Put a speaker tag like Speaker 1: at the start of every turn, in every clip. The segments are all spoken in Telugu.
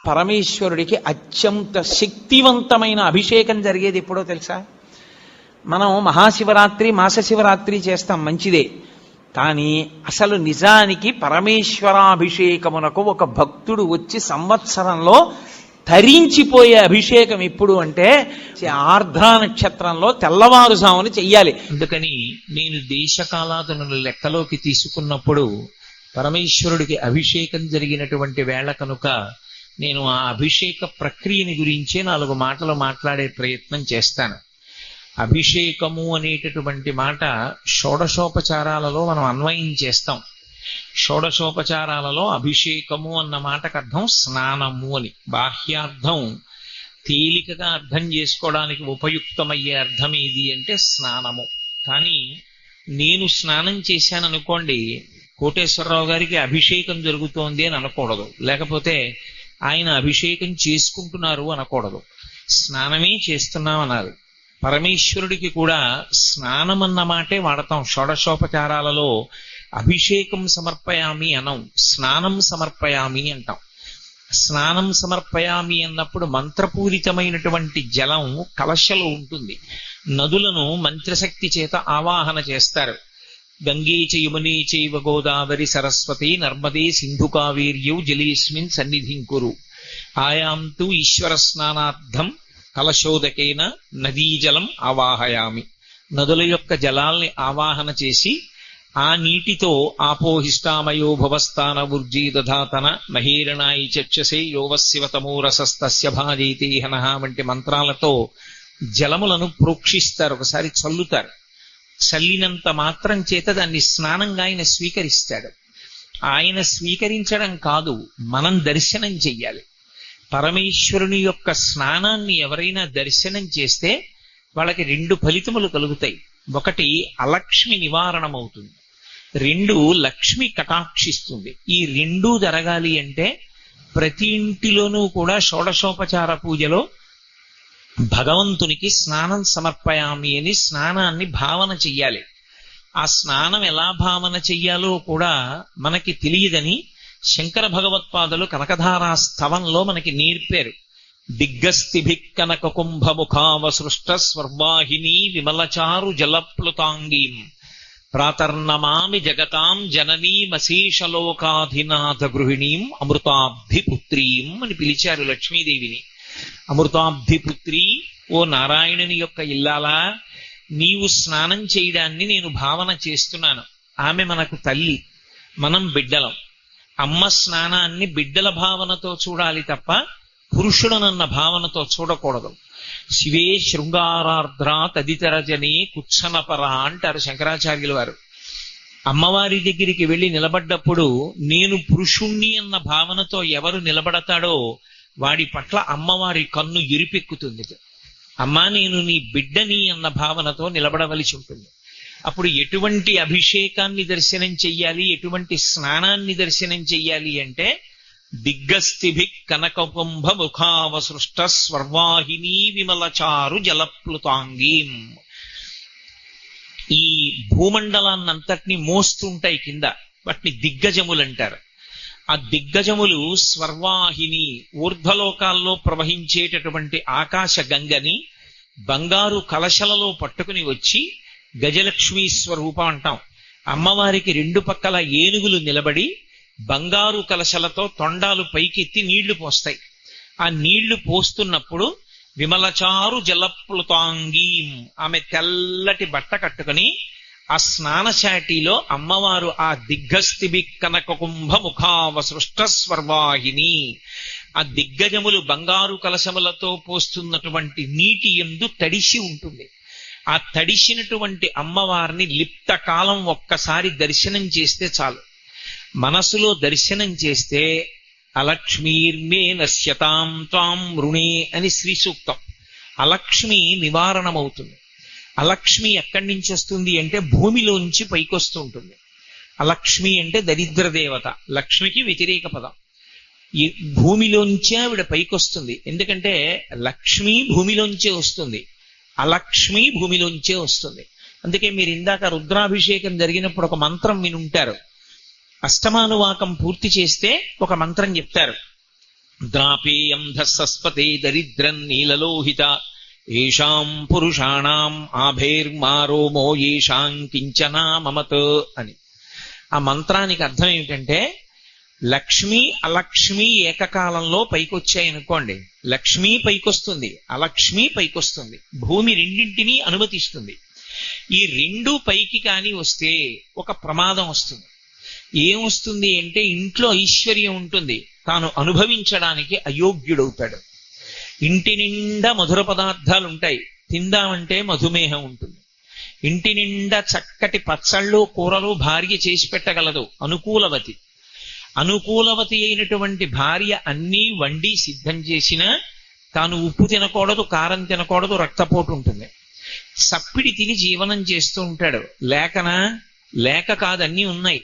Speaker 1: పరమేశ్వరుడికి అత్యంత శక్తివంతమైన అభిషేకం జరిగేది ఎప్పుడో తెలుసా? మనం మహాశివరాత్రి మాస శివరాత్రి చేస్తాం, మంచిదే. కానీ అసలు నిజానికి పరమేశ్వరాభిషేకమునకు ఒక భక్తుడు వచ్చి సంవత్సరంలో తరించిపోయే అభిషేకం ఎప్పుడు అంటే ఆర్ద్రా నక్షత్రంలో తెల్లవారుజామున చెయ్యాలి.
Speaker 2: అందుకని నేను దేశకాలాదులను లెక్కలోకి తీసుకున్నప్పుడు పరమేశ్వరుడికి అభిషేకం జరిగినటువంటి వేళ కనుక నేను ఆ అభిషేక ప్రక్రియని గురించే 4 మాటలు మాట్లాడే ప్రయత్నం చేస్తాను. అభిషేకము అనేటటువంటి మాట షోడశోపచారాలలో మనం అన్వయం చేస్తాం. షోడశోపచారాలలో అభిషేకము అన్న మాటకు అర్థం స్నానము అని. బాహ్యార్థం తేలికగా అర్థం చేసుకోవడానికి ఉపయుక్తమయ్యే అర్థం ఏది అంటే స్నానము. కానీ నేను స్నానం చేశాననుకోండి, కోటేశ్వరరావు గారికి అభిషేకం జరుగుతోంది అని అనకూడదు, లేకపోతే ఆయన అభిషేకం చేసుకుంటున్నారు అనకూడదు. స్నానమే చేస్తున్నామన్నారు. పరమేశ్వరుడికి కూడా స్నానం అన్న మాటే వాడతాం. షోడశోపచారాలలో అభిషేకం సమర్పయామి అనం, స్నానం సమర్పయామి అంటాం. స్నానం సమర్పయామి అన్నప్పుడు మంత్రపూరితమైనటువంటి జలం కలశలో ఉంటుంది. నదులను మంత్రశక్తి చేత ఆవాహన చేస్తారు. గంగే చ యమునే చైవ గోదావరి సరస్వతి నర్మదే సింధు కావేర్యౌ జలేస్మిన్ సన్నిధిం కురు ఆయాంతు ఈశ్వర స్నానార్థం కలశోదకేన నదీజలం ఆవాహయామి. నదుల యొక్క జలాల్ని ఆవాహన చేసి ఆ నీటితో ఆపోహిష్టామయో భవస్థాన ఊర్జీ దధాతన మహీరణాయి చక్షసే యోవశివతమోరసస్తస్య భాజైతే హనః వంటి మంత్రాలతో జలములను ప్రోక్షిస్తారు, ఒకసారి చల్లుతారు. చల్లినంత మాత్రం చేత దాన్ని స్నానంగా ఆయన స్వీకరిస్తాడు. ఆయన స్వీకరించడం కాదు, మనం దర్శనం చెయ్యాలి. పరమేశ్వరుని యొక్క స్నానాన్ని ఎవరైనా దర్శనం చేస్తే వాళ్ళకి 2 ఫలితములు కలుగుతాయి. 1 అలక్ష్మి నివారణమవుతుంది, 2 లక్ష్మి కటాక్షిస్తుంది. ఈ 2 జరగాలి అంటే ప్రతి ఇంటిలోనూ కూడా షోడశోపచార పూజలో భగవంతునికి స్నానం సమర్పయామి అని స్నానాన్ని భావన చెయ్యాలి. ఆ స్నానం ఎలా భావన చెయ్యాలో కూడా మనకి తెలియదని శంకర భగవత్పాదులు కనకధారా స్తవంలో మనకి నేర్పారు. దిగ్గస్థిభిక్ కనక కుంభముఖావసృష్ట స్వర్వాహిని విమలచారు జలప్లుతాంగీం ప్రాతర్నమామి జగతాం జననీమశేషలోకాధినాథ గృహిణీం అమృతాబ్ధిపుత్రీం అని పిలిచారు లక్ష్మీదేవిని. అమృతాబ్ధిపుత్రి, ఓ నారాయణుని యొక్క ఇల్లాలా, నీవు స్నానం చేయడాన్ని నేను భావన చేస్తున్నాను. ఆమె మనకు తల్లి, మనం బిడ్డలం. అమ్మ స్నానాన్ని బిడ్డల భావనతో చూడాలి తప్ప పురుషుడనన్న భావనతో చూడకూడదు. శివే శృంగారార్ద్ర తదితరజనే కుత్సనపర అంటారు శంకరాచార్యుల వారు. అమ్మవారి దగ్గరికి వెళ్ళి నిలబడ్డప్పుడు నేను పురుషుణ్ణి అన్న భావనతో ఎవరు నిలబడతాడో వాడి పట్ల అమ్మవారి కన్ను ఎరిపెక్కుతుంది. అమ్మా, నేను నీ బిడ్డని అన్న భావనతో నిలబడవలసి ఉంటుంది. అప్పుడు ఎటువంటి అభిషేకాన్ని దర్శనం చెయ్యాలి, ఎటువంటి స్నానాన్ని దర్శనం చెయ్యాలి అంటే దిగ్గస్థిభిక్ కనకకుంభ ముఖావసృష్ట స్వర్వాహిని విమలచారు జలప్లుతాంగీం. ఈ భూమండలాన్నంతటినీ మోస్తుంటాయి కింద, వాటిని దిగ్గజములు అంటారు. ఆ దిగ్గజములు స్వర్వాహిని, ఊర్ధ్వలోకాల్లో ప్రవహించేటటువంటి ఆకాశ గంగని బంగారు కలశలలో పట్టుకుని వచ్చి గజలక్ష్మీ స్వరూపం అంటాం. అమ్మవారికి 2 పక్కల ఏనుగులు నిలబడి బంగారు కలశలతో తొండాలు పైకెత్తి నీళ్లు పోస్తాయి. ఆ నీళ్లు పోస్తున్నప్పుడు విమలచారు జలప్లుతాంగీం, ఆమె తెల్లటి బట్ట కట్టుకుని ఆ స్నానశాటిలో అమ్మవారు ఆ దిగ్గస్థిభి కనక కుంభ ముఖావసృష్ట స్వర్వాహిని, ఆ దిగ్గజములు బంగారు కలశములతో పోస్తున్నటువంటి నీటి యందు తడిసి ఉంటుంది. ఆ తడిసినటువంటి అమ్మవారిని లిప్త కాలం ఒక్కసారి దర్శనం చేస్తే చాలు. మనసులో దర్శనం చేస్తే అలక్ష్మీర్మే నశ్యతాం త్వాం రుణే అని శ్రీ సూక్తం. అలక్ష్మి నివారణమవుతుంది. అలక్ష్మి ఎక్కడి నుంచి వస్తుంది అంటే భూమిలోంచి పైకొస్తూ ఉంటుంది. అలక్ష్మి అంటే దరిద్ర దేవత, లక్ష్మికి వ్యతిరేక పదం. ఈ భూమిలోంచే ఆవిడ పైకొస్తుంది. ఎందుకంటే లక్ష్మి భూమిలోంచే వస్తుంది, అలక్ష్మి భూమిలోంచే వస్తుంది. అందుకే మీరు ఇందాక రుద్రాభిషేకం జరిగినప్పుడు ఒక మంత్రం వినుంటారు. అష్టమానువాకం పూర్తి చేస్తే ఒక మంత్రం చెప్తారు. ద్రాపేయం ధస్సస్పతే దరిద్రం నీలలోహిత ఏషాం పురుషాణం ఆభేర్మారోమో ఏషాం కించనా మమత్ అని. ఆ మంత్రానికి అర్థం ఏమిటంటే, లక్ష్మి అలక్ష్మి ఏకకాలంలో పైకొచ్చాయనుకోండి, లక్ష్మి పైకొస్తుంది, అలక్ష్మి పైకొస్తుంది. భూమి రెండింటినీ అనుమతిస్తుంది. ఈ రెండు పైకి కాని వస్తే ఒక ప్రమాదం వస్తుంది. ఏమొస్తుంది అంటే, ఇంట్లో ఐశ్వర్యం ఉంటుంది, తాను అనుభవించడానికి అయోగ్యుడవుతాడు. ఇంటి నిండా మధుర పదార్థాలు ఉంటాయి, తిందామంటే మధుమేహం ఉంటుంది. ఇంటి నిండా చక్కటి పచ్చళ్ళు కూరలు భార్య చేసి పెట్టగలదు, అనుకూలవతి. అనుకూలవతి అయినటువంటి భార్య అన్నీ వండి సిద్ధం చేసినా తాను ఉప్పు తినకూడదు, కారం తినకూడదు, రక్తపోటు ఉంటుంది. సప్పిడి తిని జీవనం చేస్తూ ఉంటాడు. లేక కాదు, అన్నీ ఉన్నాయి.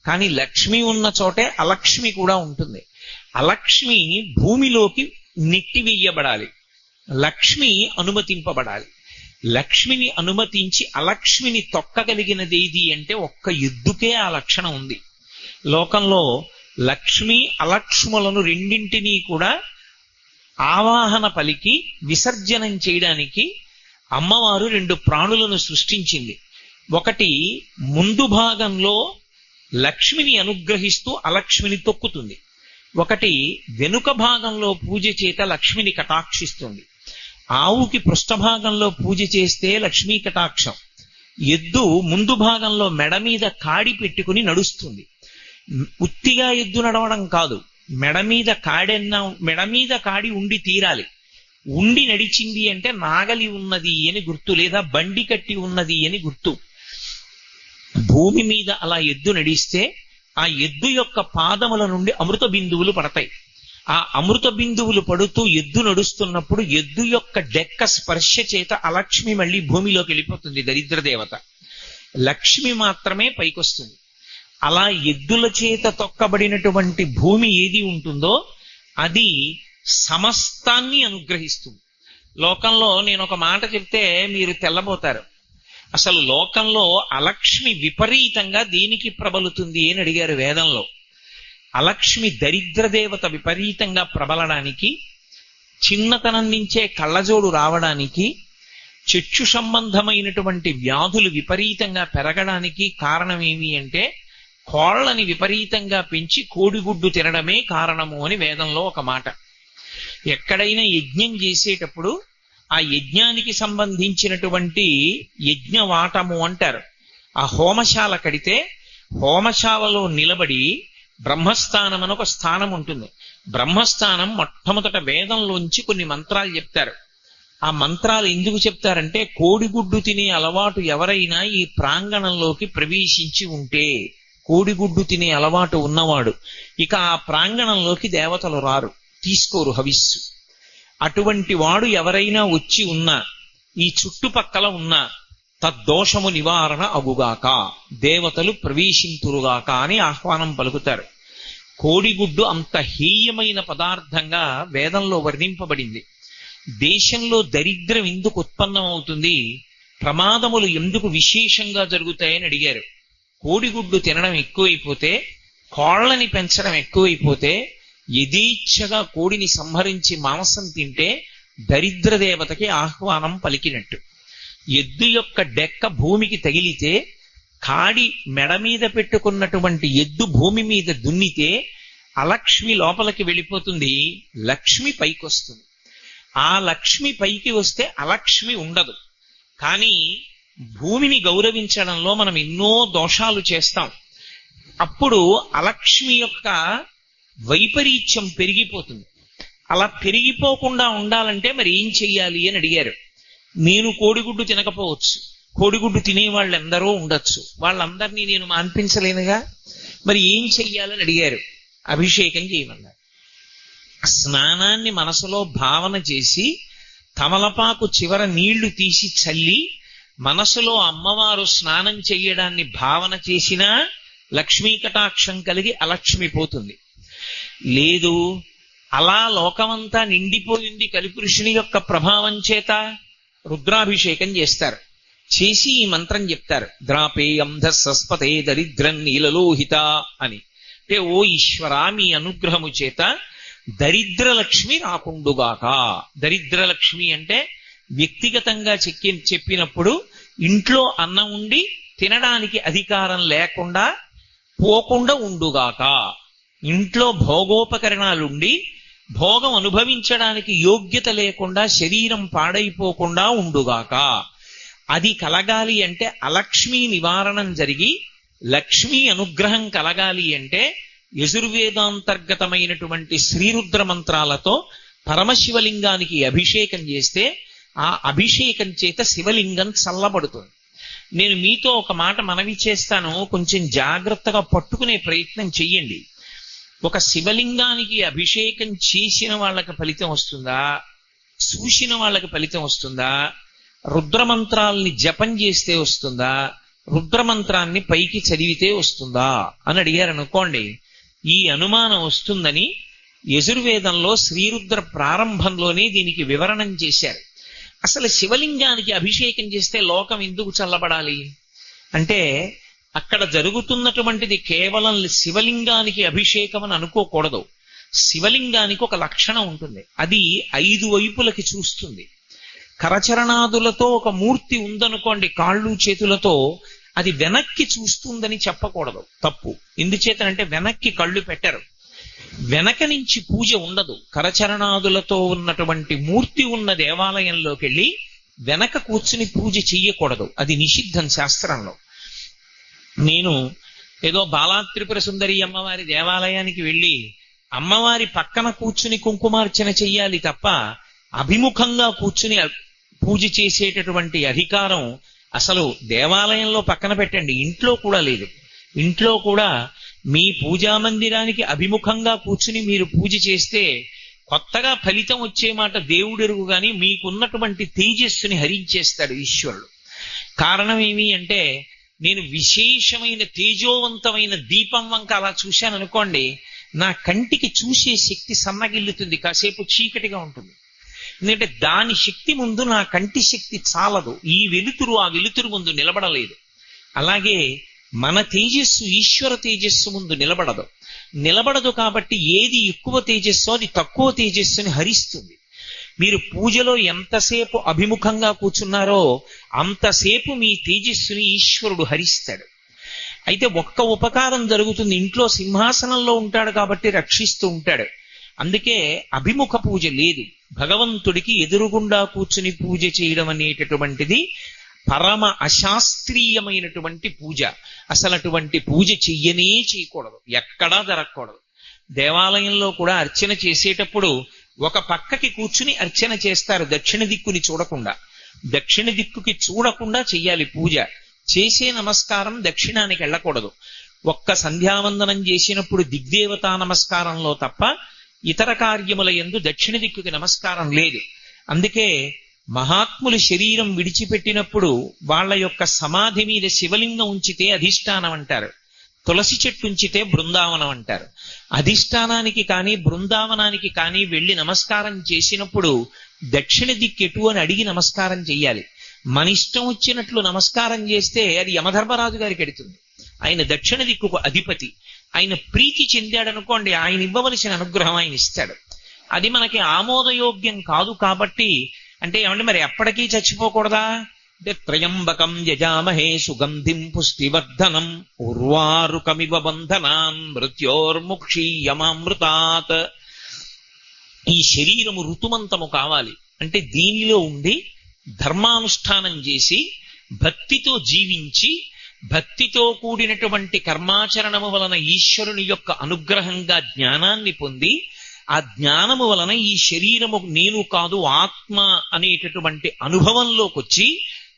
Speaker 2: కానీ లక్ష్మి ఉన్న చోటే అలక్ష్మి కూడా ఉంటుంది. అలక్ష్మి భూమిలోకి నెట్టివేయబడాలి, లక్ష్మి అనుమతింపబడాలి. లక్ష్మిని అనుమతించి అలక్ష్మిని తొక్కగలిగినది ఏది అంటే ఒక్క ఎద్దుకే ఆ లక్షణం ఉంది. లోకంలో లక్ష్మి అలక్ష్ములను రెండింటినీ కూడా ఆవాహన పలికి విసర్జనం చేయడానికి అమ్మవారు రెండు ప్రాణులను సృష్టించింది. ఒకటి ముందు భాగంలో లక్ష్మిని అనుగ్రహిస్తూ అలక్ష్మిని తొక్కుతుంది, ఒకటి వెనుక భాగంలో పూజ చేత లక్ష్మిని కటాక్షిస్తుంది. ఆవుకి పృష్ఠభాగంలో పూజ చేస్తే లక్ష్మీ కటాక్షం. ఎద్దు ముందు భాగంలో మెడ మీద కాడి పెట్టుకుని నడుస్తుంది. ఉత్తిగా ఎద్దు నడవడం కాదు, మెడ మీద కాడి ఉండి తీరాలి. ఉండి నడిచింది అంటే నాగలి ఉన్నది అని గుర్తు, లేదా బండి కట్టి ఉన్నది అని గుర్తు. భూమి మీద అలా ఎద్దు నడిస్తే ఆ ఎద్దు యొక్క పాదముల నుండి అమృత బిందువులు పడతాయి. ఆ అమృత బిందువులు పడుతూ ఎద్దు నడుస్తున్నప్పుడు ఎద్దు యొక్క డెక్క స్పర్శ చేత అలక్ష్మి మళ్ళీ భూమిలోకి వెళ్ళిపోతుంది, దరిద్ర దేవత. లక్ష్మి మాత్రమే పైకొస్తుంది. అలా ఎద్దుల చేత తొక్కబడినటువంటి భూమి ఏది ఉంటుందో అది సమస్తాన్ని అనుగ్రహిస్తుంది. లోకంలో నేను ఒక మాట చెప్తే మీరు తెల్లబోతారు. అసలు లోకంలో అలక్ష్మి విపరీతంగా దేనికి ప్రబలుతుంది అని అడిగారు వేదంలో. అలక్ష్మి దరిద్ర దేవత విపరీతంగా ప్రబలడానికి, చిన్నతనం నుంచే కళ్ళజోడు రావడానికి, చక్షు సంబంధమైనటువంటి వ్యాధులు విపరీతంగా పెరగడానికి కారణం ఏమి అంటే, కోళ్లని విపరీతంగా పెంచి కోడిగుడ్డు తినడమే కారణము అని వేదంలో ఒక మాట. ఎక్కడైనా యజ్ఞం చేసేటప్పుడు ఆ యజ్ఞానికి సంబంధించినటువంటి యజ్ఞవాటము అంటారు. ఆ హోమశాల కడితే హోమశాలలో నిలబడి బ్రహ్మస్థానం అని ఒక స్థానం ఉంటుంది. బ్రహ్మస్థానం మొట్టమొదట వేదంలోంచి కొన్ని మంత్రాలు చెప్తారు. ఆ మంత్రాలు ఎందుకు చెప్తారంటే, కోడిగుడ్డు తినే అలవాటు ఎవరైనా ఈ ప్రాంగణంలోకి ప్రవేశించి ఉంటే, కోడిగుడ్డు తినే అలవాటు ఉన్నవాడు ఇక ఆ ప్రాంగణంలోకి దేవతలు రారు, తీసుకోరు హవిస్సు. అటువంటి వాడు ఎవరైనా వచ్చి ఉన్నా, ఈ చుట్టుపక్కల ఉన్న తద్దోషము నివారణ అగుగాక, దేవతలు ప్రవేశింతురుగాక అని ఆహ్వానం పలుకుతారు. కోడిగుడ్డు అంత హేయమైన పదార్థంగా వేదంలో వర్ణింపబడింది. దేశంలో దరిద్రం ఎందుకు ఉత్పన్నం అవుతుంది, ప్రమాదములు ఎందుకు విశేషంగా జరుగుతాయని అడిగారు. కోడిగుడ్డు తినడం ఎక్కువైపోతే, కోళ్లని పెంచడం ఎక్కువైపోతే, యథేచ్ఛగా కోడిని సంహరించి మాంసం తింటే దరిద్ర దేవతకి ఆహ్వానం పలికినట్టు. ఎద్దు యొక్క డెక్క భూమికి తగిలితే, కాడి మెడ మీద పెట్టుకున్నటువంటి ఎద్దు భూమి మీద దున్నితే అలక్ష్మి లోపలికి వెళ్ళిపోతుంది, లక్ష్మి పైకి వస్తుంది. ఆ లక్ష్మి పైకి వస్తే అలక్ష్మి ఉండదు. కానీ భూమిని గౌరవించడంలో మనం ఎన్నో దోషాలు చేస్తాం. అప్పుడు అలక్ష్మి యొక్క వైపరీత్యం పెరిగిపోతుంది. అలా పెరిగిపోకుండా ఉండాలంటే మరి ఏం చెయ్యాలి అని అడిగారు. నేను కోడిగుడ్డు తినకపోవచ్చు, కోడిగుడ్డు తినేవాళ్ళు ఎందరో ఉండొచ్చు, వాళ్ళందరినీ నేను మాన్పించలేనుగా, మరి ఏం చెయ్యాలని అడిగారు. అభిషేకం చేయమన్నారు. స్నానాన్ని మనసులో భావన చేసి తమలపాకు చివర నీళ్లు తీసి చల్లి మనసులో అమ్మవారు స్నానం చెయ్యడాన్ని భావన చేసినా లక్ష్మీ కటాక్షం కలిగి అలక్ష్మి పోతుంది. లేదు, అలా లోకమంతా నిండిపోయింది కలిపురుషుని యొక్క ప్రభావం చేత, రుద్రాభిషేకం చేస్తారు. చేసి ఈ మంత్రం చెప్తారు, ద్రాపేయం ధస్సస్పతే దరిద్రం నీలలోహిత అని. అంటే ఓ ఈశ్వర, మీ అనుగ్రహము చేత దరిద్రలక్ష్మి రాకుండుగాక. దరిద్రలక్ష్మి అంటే వ్యక్తిగతంగా చెప్పినప్పుడు ఇంట్లో అన్నం ఉండి తినడానికి అధికారం లేకుండా పోకుండా ఉండుగాక. ఇంట్లో భోగోపకరణాలుండి భోగం అనుభవించడానికి యోగ్యత లేకుండా శరీరం పాడైపోకుండా ఉండుగాక. అది కలగాలి అంటే అలక్ష్మీ నివారణం జరిగి లక్ష్మీ అనుగ్రహం కలగాలి అంటే యజుర్వేదాంతర్గతమైనటువంటి శ్రీరుద్ర మంత్రాలతో పరమశివలింగానికి అభిషేకం చేస్తే ఆ అభిషేకం చేత శివలింగం చల్లబడుతుంది. నేను మీతో ఒక మాట మనవి చేస్తాను, కొంచెం జాగ్రత్తగా పట్టుకునే ప్రయత్నం చెయ్యండి. ఒక శివలింగానికి అభిషేకం చేసిన వాళ్ళకి ఫలితం వస్తుందా, చూసిన వాళ్ళకి ఫలితం వస్తుందా, రుద్రమంత్రాల్ని జపం చేస్తే వస్తుందా, రుద్రమంత్రాన్ని పైకి చదివితే వస్తుందా అని అడిగారు అనుకోండి, ఈ అనుమానం వస్తుందని యజుర్వేదంలో శ్రీరుద్ర ప్రారంభంలోనే దీనికి వివరణం చేశారు. అసలు శివలింగానికి అభిషేకం చేస్తే లోకం ఎందుకు చల్లబడాలి అంటే, అక్కడ జరుగుతున్నటువంటిది కేవలం శివలింగానికి అభిషేకం అని అనుకోకూడదు. శివలింగానికి ఒక లక్షణం ఉంటుంది, అది 5 వైపులకి చూస్తుంది. కరచరణాదులతో ఒక మూర్తి ఉందనుకోండి, కాళ్ళు చేతులతో, అది వెనక్కి చూస్తుందని చెప్పకూడదు, తప్పు. ఎందుచేతనంటే వెనక్కి కళ్ళు పెట్టరు, వెనక నుంచి పూజ ఉండదు. కరచరణాదులతో ఉన్నటువంటి మూర్తి ఉన్న దేవాలయంలోకి వెళ్ళి వెనక కూర్చుని పూజ చెయ్యకూడదు, అది నిషిద్ధం శాస్త్రంలో. నేను ఏదో బాలా త్రిపుర సుందరి అమ్మవారి దేవాలయానికి వెళ్ళి అమ్మవారి పక్కన కూర్చుని కుంకుమార్చన చెయ్యాలి తప్ప అభిముఖంగా కూర్చుని పూజ చేసేటటువంటి అధికారం అసలు దేవాలయంలో పక్కన పెట్టండి, ఇంట్లో కూడా లేదు. ఇంట్లో కూడా మీ పూజా మందిరానికి అభిముఖంగా కూర్చుని మీరు పూజ చేస్తే కొత్తగా ఫలితం వచ్చే మాట దేవుడెరుగు గాని మీకున్నటువంటి తేజస్సుని హరించేస్తాడు ఈశ్వరుడు. కారణం ఏమి అంటే, నేను విశేషమైన తేజోవంతమైన దీపం వంక అలా చూశాను అనుకోండి, నా కంటికి చూసే శక్తి సన్నగిల్లుతుంది, కాసేపు చీకటిగా ఉంటుంది. ఎందుకంటే దాని శక్తి ముందు నా కంటి శక్తి చాలదు, ఈ వెలుతురు ఆ వెలుతురు ముందు నిలబడలేదు. అలాగే మన తేజస్సు ఈశ్వర తేజస్సు ముందు నిలబడదు కాబట్టి ఏది ఎక్కువ తేజస్సు అది తక్కువ తేజస్సుని హరిస్తుంది. మీరు పూజలో ఎంతసేపు అభిముఖంగా కూర్చున్నారో అంతసేపు మీ తేజస్సుని ఈశ్వరుడు హరిస్తాడు. అయితే ఒక్క ఉపకారం జరుగుతుంది, ఇంట్లో సింహాసనంలో ఉంటాడు కాబట్టి రక్షిస్తూ ఉంటాడు. అందుకే అభిముఖ పూజ లేదు, భగవంతుడికి ఎదురుగుండా కూర్చుని పూజ చేయడం అనేటటువంటిది పరమ అశాస్త్రీయమైనటువంటి పూజ. అసలు అటువంటి పూజ చేయకూడదు, ఎక్కడా జరగకూడదు. దేవాలయంలో కూడా అర్చన చేసేటప్పుడు ఒక పక్కకి కూర్చుని అర్చన చేస్తారు, దక్షిణ దిక్కుని చూడకుండా. దక్షిణ దిక్కుకి చూడకుండా చెయ్యాలి పూజ. చేసే నమస్కారం దక్షిణానికి వెళ్ళకూడదు. ఒక్క సంధ్యావందనం చేసినప్పుడు దిగ్దేవతా నమస్కారంలో తప్ప ఇతర కార్యముల యందు దక్షిణ దిక్కుకి నమస్కారం లేదు. అందుకే మహాత్ములు శరీరం విడిచిపెట్టినప్పుడు వాళ్ళ యొక్క సమాధి మీద శివలింగం ఉంచితే అధిష్టానం అంటారు, తులసి చెట్టు ఉంచితే బృందావనం అంటారు. అధిష్టానానికి కానీ బృందావనానికి కానీ వెళ్ళి నమస్కారం చేసినప్పుడు దక్షిణ దిక్కెటు అని అడిగి నమస్కారం చెయ్యాలి. మన ఇష్టం వచ్చినట్లు నమస్కారం చేస్తే అది యమధర్మరాజు గారికి ఎడుతుంది. ఆయన దక్షిణ దిక్కుకు అధిపతి, ఆయన ప్రీతి చెందాడనుకోండి, ఆయన ఇవ్వవలసిన అనుగ్రహం ఆయన ఇస్తాడు. అది మనకి ఆమోదయోగ్యం కాదు కాబట్టి అంటే ఏమంటే మరి ఎప్పటికీ చచ్చిపోకూడదా అంటే, త్రయంబకం యజామహే సుగంధిం పుష్టివర్ధనం ఉర్వారుకమివ బంధనాన్ మృత్యోర్ముక్షీయమామృతాత్. ఈ శరీరము ఋతుమంతము కావాలి అంటే దీనిలో ఉండి ధర్మానుష్ఠానం చేసి భక్తితో జీవించి భక్తితో కూడినటువంటి కర్మాచరణము వలన ఈశ్వరుని యొక్క అనుగ్రహంగా జ్ఞానాన్ని పొంది ఆ జ్ఞానము వలన ఈ శరీరము నేను కాదు ఆత్మ అనేటటువంటి అనుభవంలోకి వచ్చి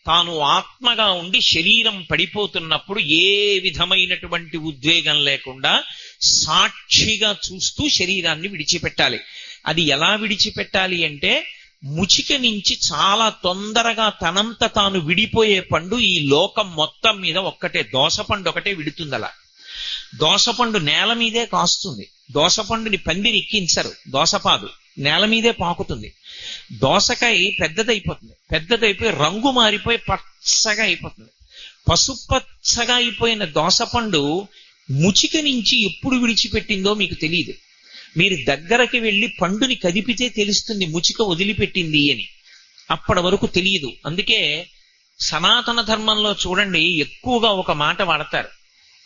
Speaker 2: తాను ఆత్మగా ఉండి శరీరం పడిపోతున్నప్పుడు ఏ విధమైనటువంటి ఉద్వేగం లేకుండా సాక్షిగా చూస్తూ శరీరాన్ని విడిచిపెట్టాలి. అది ఎలా విడిచిపెట్టాలి అంటే, ముచిక నుంచి చాలా తొందరగా తనంత తాను విడిపోయే పండు ఈ లోకం మొత్తం మీద ఒక్కటే, దోసపండు ఒకటే విడుతుంది. అలా దోసపండు నేల మీదే కాస్తుంది, దోసపండుని పందిరి ఎక్కించరు, దోసపాదు నేల మీదే పాకుతుంది. దోసకాయ పెద్దదైపోయి రంగు మారిపోయి పచ్చగా అయిపోతుంది. పసుపచ్చగా అయిపోయిన దోసపండు ముచిక నుంచి ఎప్పుడు విడిచిపెట్టిందో మీకు తెలియదు. మీరు దగ్గరకి వెళ్ళి పండుని కదిపితే తెలుస్తుంది ముచిక వదిలిపెట్టింది అని. అప్పటి వరకు తెలియదు. అందుకే సనాతన ధర్మంలో చూడండి ఎక్కువగా ఒక మాట వాడతారు,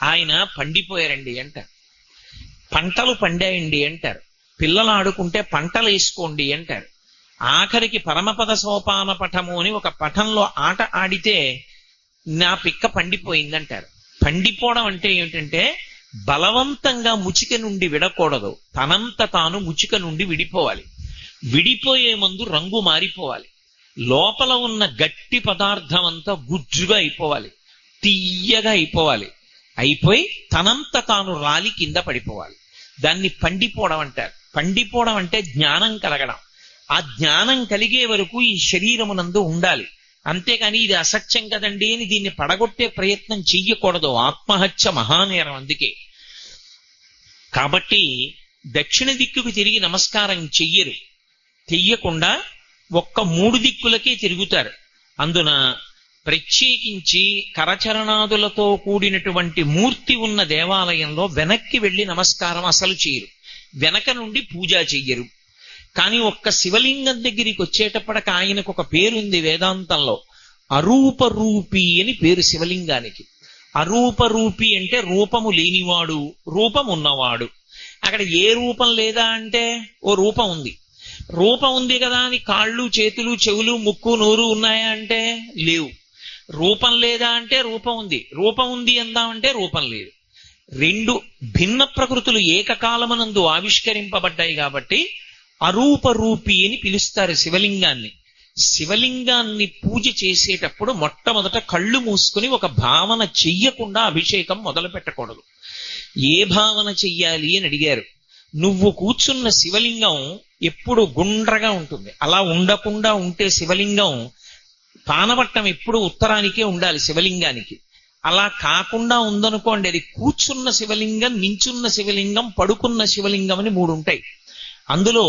Speaker 2: ఆయన పండిపోయారండి అంటారు, పంటలు పండాయండి అంటారు, పిల్లలు ఆడుకుంటే పంటలు వేసుకోండి అంటారు, ఆఖరికి పరమపద సోపాన పఠము అని ఒక పఠంలో ఆట ఆడితే నా పిక్క పండిపోయిందంటారు. పండిపోవడం అంటే ఏమిటంటే బలవంతంగా ముచిక నుండి విడకూడదు, తనంత తాను ముచిక నుండి విడిపోవాలి. విడిపోయే ముందు రంగు మారిపోవాలి, లోపల ఉన్న గట్టి పదార్థం అంతా గుజ్జుగా అయిపోవాలి, తీయగా అయిపోవాలి, అయిపోయి తనంత తాను రాలి కింద పడిపోవాలి. దాన్ని పండిపోవడం అంటారు. పండిపోవడం అంటే జ్ఞానం కలగడం. ఆ జ్ఞానం కలిగే వరకు ఈ శరీరమునందు ఉండాలి. అంతేకాని ఇది అసత్యం కదండి అని దీన్ని పడగొట్టే ప్రయత్నం చెయ్యకూడదు. ఆత్మహత్య మహానేరం. అందుకే కాబట్టి దక్షిణ దిక్కుకు తిరిగి నమస్కారం చెయ్యరు. చెయ్యకుండా ఒక్క 3 దిక్కులకే తిరుగుతారు. అందున ప్రత్యేకించి కరచరణాదులతో కూడినటువంటి మూర్తి ఉన్న దేవాలయంలో వెనక్కి వెళ్ళి నమస్కారం అసలు చేయరు, వెనక నుండి పూజ చెయ్యరు. కానీ ఒక్క శివలింగం దగ్గరికి వచ్చేటప్పటికి ఆయనకు ఒక పేరుంది వేదాంతంలో, అరూపరూపి అని పేరు శివలింగానికి. అరూపరూపి అంటే రూపము లేనివాడు, రూపం ఉన్నవాడు. అక్కడ ఏ రూపం లేదా అంటే ఓ రూపం ఉంది. రూపం ఉంది కదా అని కాళ్ళు చేతులు చెవులు ముక్కు నోరు ఉన్నాయా అంటే లేవు. రూపం లేదా అంటే రూపం ఉంది, రూపం ఉంది అందామంటే రూపం లేదు. 2 భిన్న ప్రకృతులు ఏకకాలమునందు ఆవిష్కరింపబడ్డాయి కాబట్టి అరూపరూపి అని పిలుస్తారు శివలింగాన్ని. శివలింగాన్ని పూజ చేసేటప్పుడు మొట్టమొదట కళ్ళు మూసుకుని ఒక భావన చెయ్యకుండా అభిషేకం మొదలు పెట్టకూడదు. ఏ భావన చెయ్యాలి అని అడిగారు. నువ్వు కూర్చున్న శివలింగం ఎప్పుడు గుండ్రగా ఉంటుంది, అలా ఉండకుండా ఉంటే శివలింగం పానవట్టం ఎప్పుడు ఉత్తరానికే ఉండాలి శివలింగానికి. అలా కాకుండా ఉందనుకోండి, అది కూర్చున్న శివలింగం, నించున్న శివలింగం, పడుకున్న శివలింగం అని 3 ఉంటాయి. అందులో